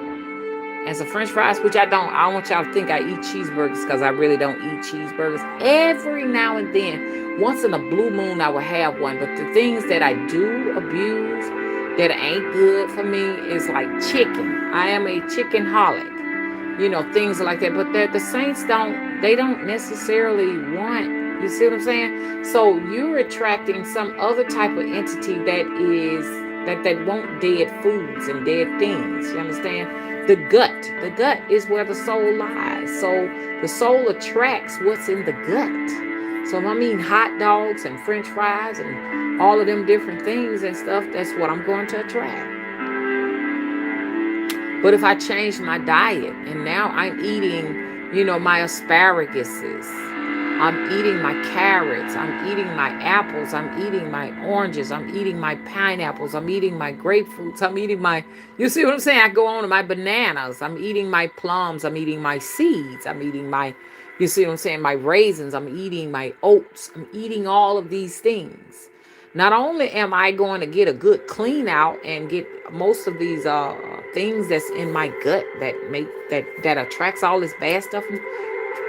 and some french fries, which I don't want y'all to think I eat cheeseburgers, because I really don't eat cheeseburgers. Every now and then, once in a blue moon, I will have one. But the things that I do abuse that ain't good for me is like chicken. I am a chicken holic. Things like that. But the saints don't necessarily want, you see what I'm saying? So you're attracting some other type of entity that want dead foods and dead things. You understand? The gut is where the soul lies. So the soul attracts what's in the gut. So if I'm eating hot dogs and french fries and all of them different things and stuff, that's what I'm going to attract. But if I change my diet and now I'm eating, my asparaguses, I'm eating my carrots, I'm eating my apples, I'm eating my oranges, I'm eating my pineapples, I'm eating my grapefruits, I'm eating you see what I'm saying? I go on to my bananas, I'm eating my plums, I'm eating my seeds, I'm eating you see what I'm saying? My raisins, I'm eating my oats, I'm eating all of these things. Not only am I going to get a good clean out and get most of these things that's in my gut that attracts all this bad stuff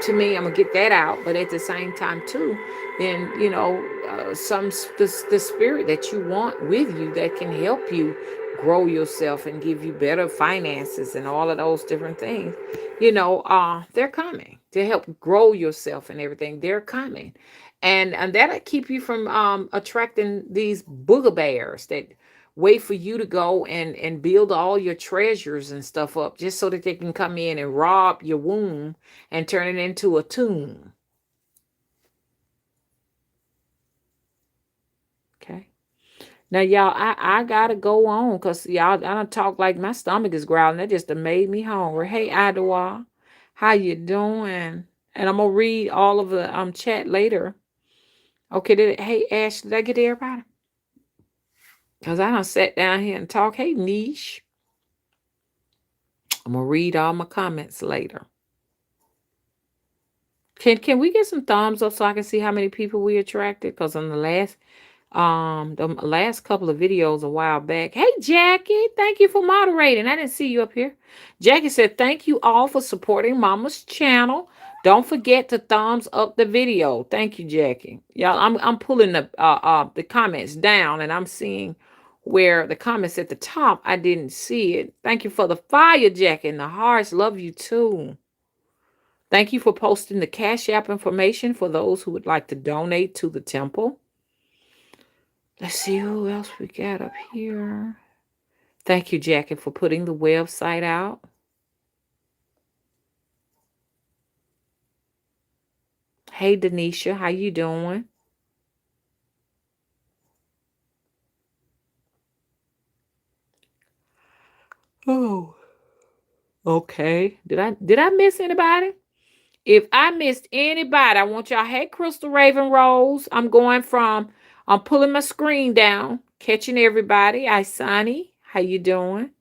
to me, I'm gonna get that out. But at the same time too, then the spirit that you want with you that can help you grow yourself and give you better finances and all of those different things, they're coming to help grow yourself and everything. They're coming, and that'll keep you from attracting these booger bears that wait for you to go and build all your treasures and stuff up just so that they can come in and rob your womb and turn it into a tomb. Okay. Now, y'all, I gotta go on because y'all, I don't talk like my stomach is growling. That just done made me hungry. Hey, Idawa, how you doing? And I'm gonna read all of the chat later. Okay, hey, Ash, did I get everybody? Because I done sat down here and talk. Hey, Niche. I'm going to read all my comments later. Can we get some thumbs up so I can see how many people we attracted? Because on the last couple of videos a while back. Hey Jackie, thank you for moderating. I didn't see you up here. Jackie said, thank you all for supporting Mama's channel. Don't forget to thumbs up the video. Thank you, Jackie. Y'all, I'm pulling the comments down and I'm seeing where the comments at the top, I didn't see it. Thank you for the fire, Jackie, and the hearts. Love you too. Thank you for posting the Cash App information for those who would like to donate to the temple. Let's see who else we got up here. Thank you, Jackie, for putting the website out. Hey, Denisha, how you doing? Oh, okay. Did I miss anybody? If I missed anybody, I want y'all. Hey, Crystal Raven Rose. I'm pulling my screen down, catching everybody. Isani, how you doing?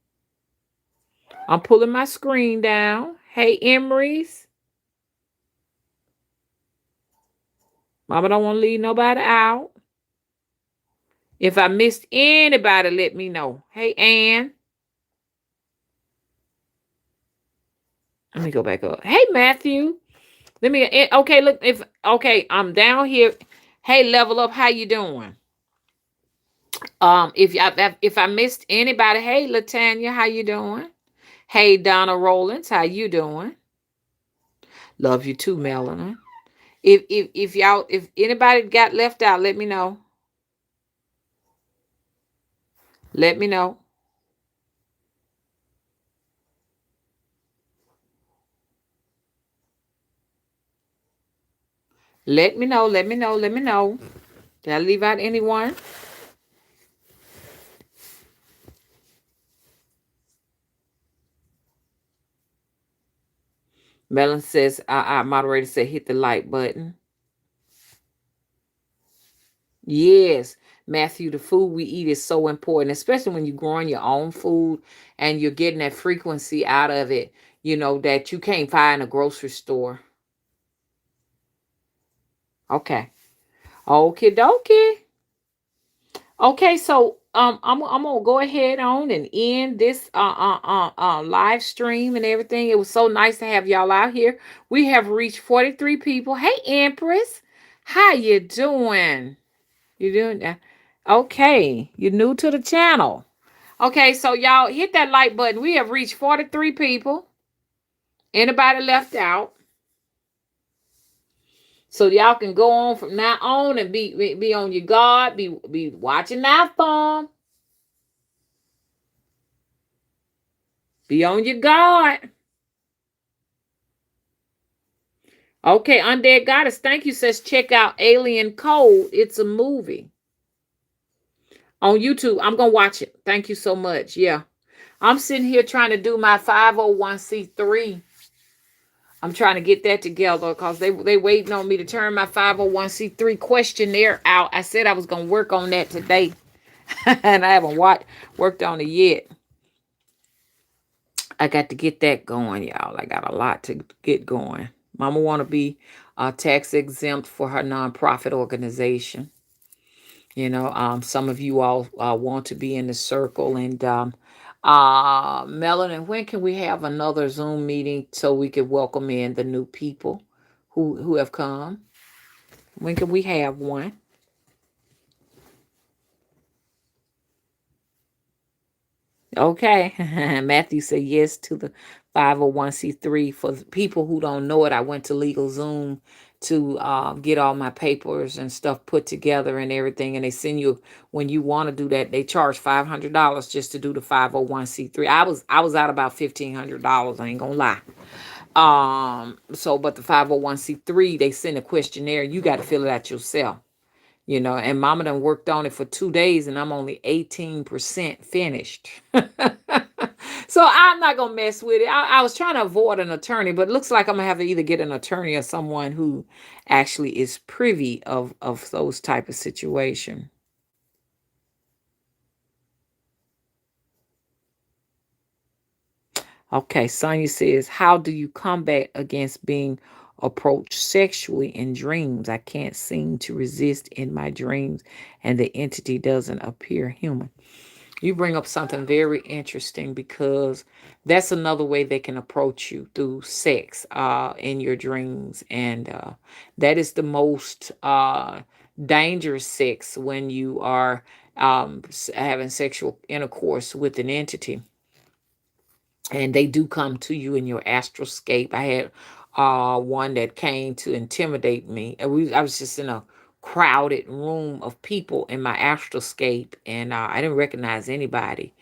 I'm pulling my screen down. Hey, Emery's. Mama don't want to leave nobody out. If I missed anybody, let me know. Hey, Ann. Let me go back up. Hey, Matthew. Okay, look, I'm down here. Hey, Level Up, how you doing? If I missed anybody, hey, Latanya, how you doing? Hey, Donna Rollins, how you doing? Love you too, Melanie. If anybody got left out, let me know. Let me know. Let me know. Let me know. Let me know. Did I leave out anyone? Melon says, our moderator said, hit the like button. Yes, Matthew, the food we eat is so important, especially when you're growing your own food and you're getting that frequency out of it, that you can't find in a grocery store. Okay. Okie dokie. Okay, so I'm gonna go ahead on and end this live stream and everything. It was so nice to have y'all out here. We have reached 43 people. Hey Empress, how you doing? You doing that? Okay, you're new to the channel. Okay, so y'all hit that like button. We have reached 43 people. Anybody left out? So y'all can go on from now on and be on your guard. Be watching out for them. Be on your guard. Okay, Undead Goddess, thank you. Says check out Alien Code. It's a movie on YouTube. I'm gonna watch it. Thank you so much. Yeah, I'm sitting here trying to do my 501c3. I'm trying to get that together because they waiting on me to turn my 501c3 questionnaire out. I said I was gonna work on that today, and I haven't worked on it yet. I got to get that going, y'all. I got a lot to get going. Mama want to be tax exempt for her nonprofit organization. Some of you all want to be in the circle. And Melanie, when can we have another Zoom meeting so we can welcome in the new people who have come? When can we have one? Okay. Matthew said yes to the 501c3. For people who don't know it, I went to LegalZoom to get all my papers and stuff put together and everything. And they send you, when you want to do that, they charge $500 just to do the 501c3. I was out about $1,500. I ain't gonna lie. But the 501c3, they send a questionnaire. You got to fill it out yourself. And Mama done worked on it for 2 days and I'm only 18% finished. So I'm not gonna mess with it. I was trying to avoid an attorney, but it looks like I'm gonna have to either get an attorney or someone who actually is privy of those type of situation. Okay, Sonya says, how do you combat against being approached sexually in dreams? I can't seem to resist in my dreams, and the entity doesn't appear human. You bring up something very interesting because that's another way they can approach you through sex in your dreams. And that is the most dangerous sex when you are having sexual intercourse with an entity, and they do come to you in your astroscape. I had one that came to intimidate me. I was just in a crowded room of people in my astroscape, and I didn't recognize anybody.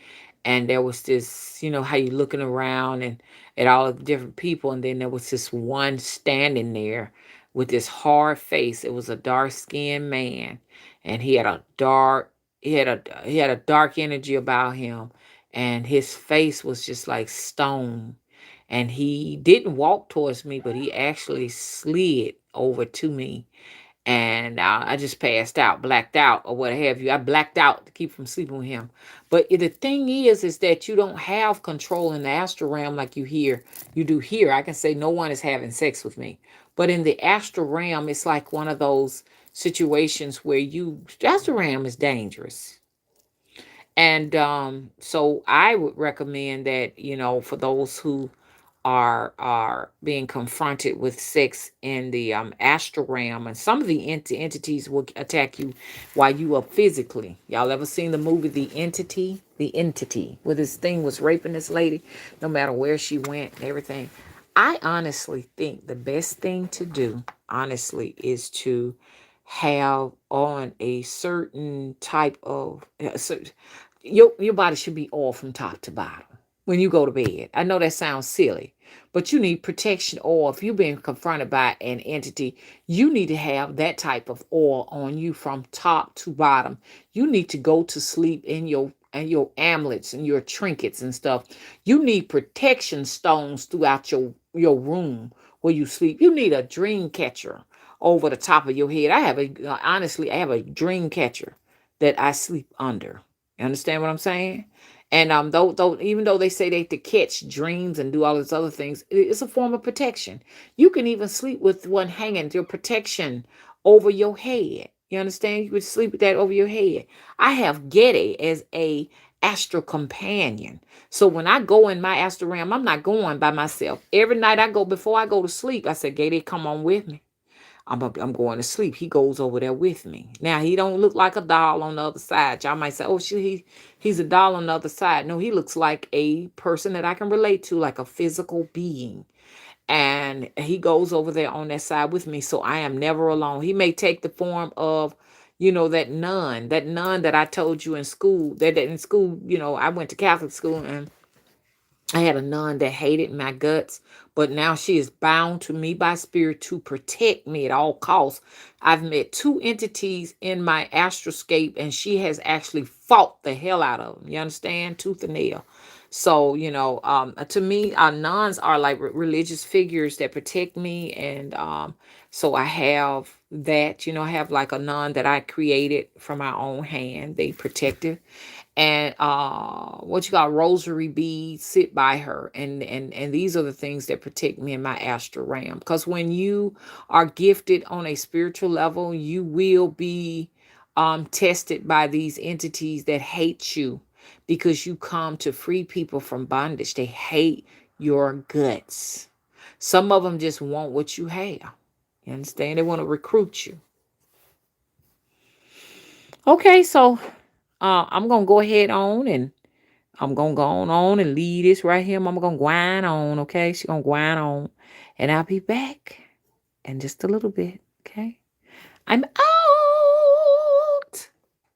And there was this, how you looking around and at all of the different people, and then there was this one standing there with this hard face. It was a dark skinned man, and he had a dark energy about him, and his face was just like stone. And he didn't walk towards me, but he actually slid over to me, and I just passed out, blacked out, or what have you. I blacked out to keep from sleeping with him. But the thing is that you don't have control in the astral realm like you do here. I can say no one is having sex with me, but in the astral realm, it's like one of those situations where astral realm is dangerous. And so I would recommend that, for those who are being confronted with sex in the astral realm, and some of the entities will attack you while you are physically. Y'all ever seen the movie The Entity? The Entity, where this thing was raping this lady, no matter where she went and everything. I honestly think the best thing to do, honestly, is to have on a certain type of your body should be oil from top to bottom when you go to bed. I know that sounds silly, but you need protection oil. If you're being confronted by an entity, you need to have that type of oil on you from top to bottom. You need to go to sleep in your amulets and your trinkets and stuff. You need protection stones throughout your room where you sleep. You need a dream catcher over the top of your head. Honestly, I have a dream catcher that I sleep under. You understand what I'm saying? And though even though they say they to catch dreams and do all these other things, it's a form of protection. You can even sleep with one hanging your protection over your head. You understand? You could sleep with that over your head. I have Getty as a astral companion. So when I go in my astral realm, I'm not going by myself. Every night I go before I go to sleep, I say, Getty, come on with me. I'm going to sleep. He goes over there with me. Now he don't look like a doll on the other side. Y'all might say, "Oh, he's a doll on the other side." No, he looks like a person that I can relate to, like a physical being. And he goes over there on that side with me, so I am never alone. He may take the form of, that nun that I told you in school. That in school, I went to Catholic school, and I had a nun that hated my guts, but now she is bound to me by spirit to protect me at all costs. I've met two entities in my astroscape, and she has actually fought the hell out of them. You understand? Tooth and nail. So, to me, our nuns are like religious figures that protect me. And so I have that, I have like a nun that I created from my own hand. They protective, and what you got, rosary beads sit by her, and these are the things that protect me in my astral realm. Because when you are gifted on a spiritual level, you will be tested by these entities that hate you, because you come to free people from bondage. They hate your guts. Some of them just want what you have. You understand? They want to recruit you. Okay, so I'm gonna go ahead on, and I'm gonna go on and leave this right here. Mama gonna grind on, okay? She gonna grind on. And I'll be back in just a little bit, okay? I'm out.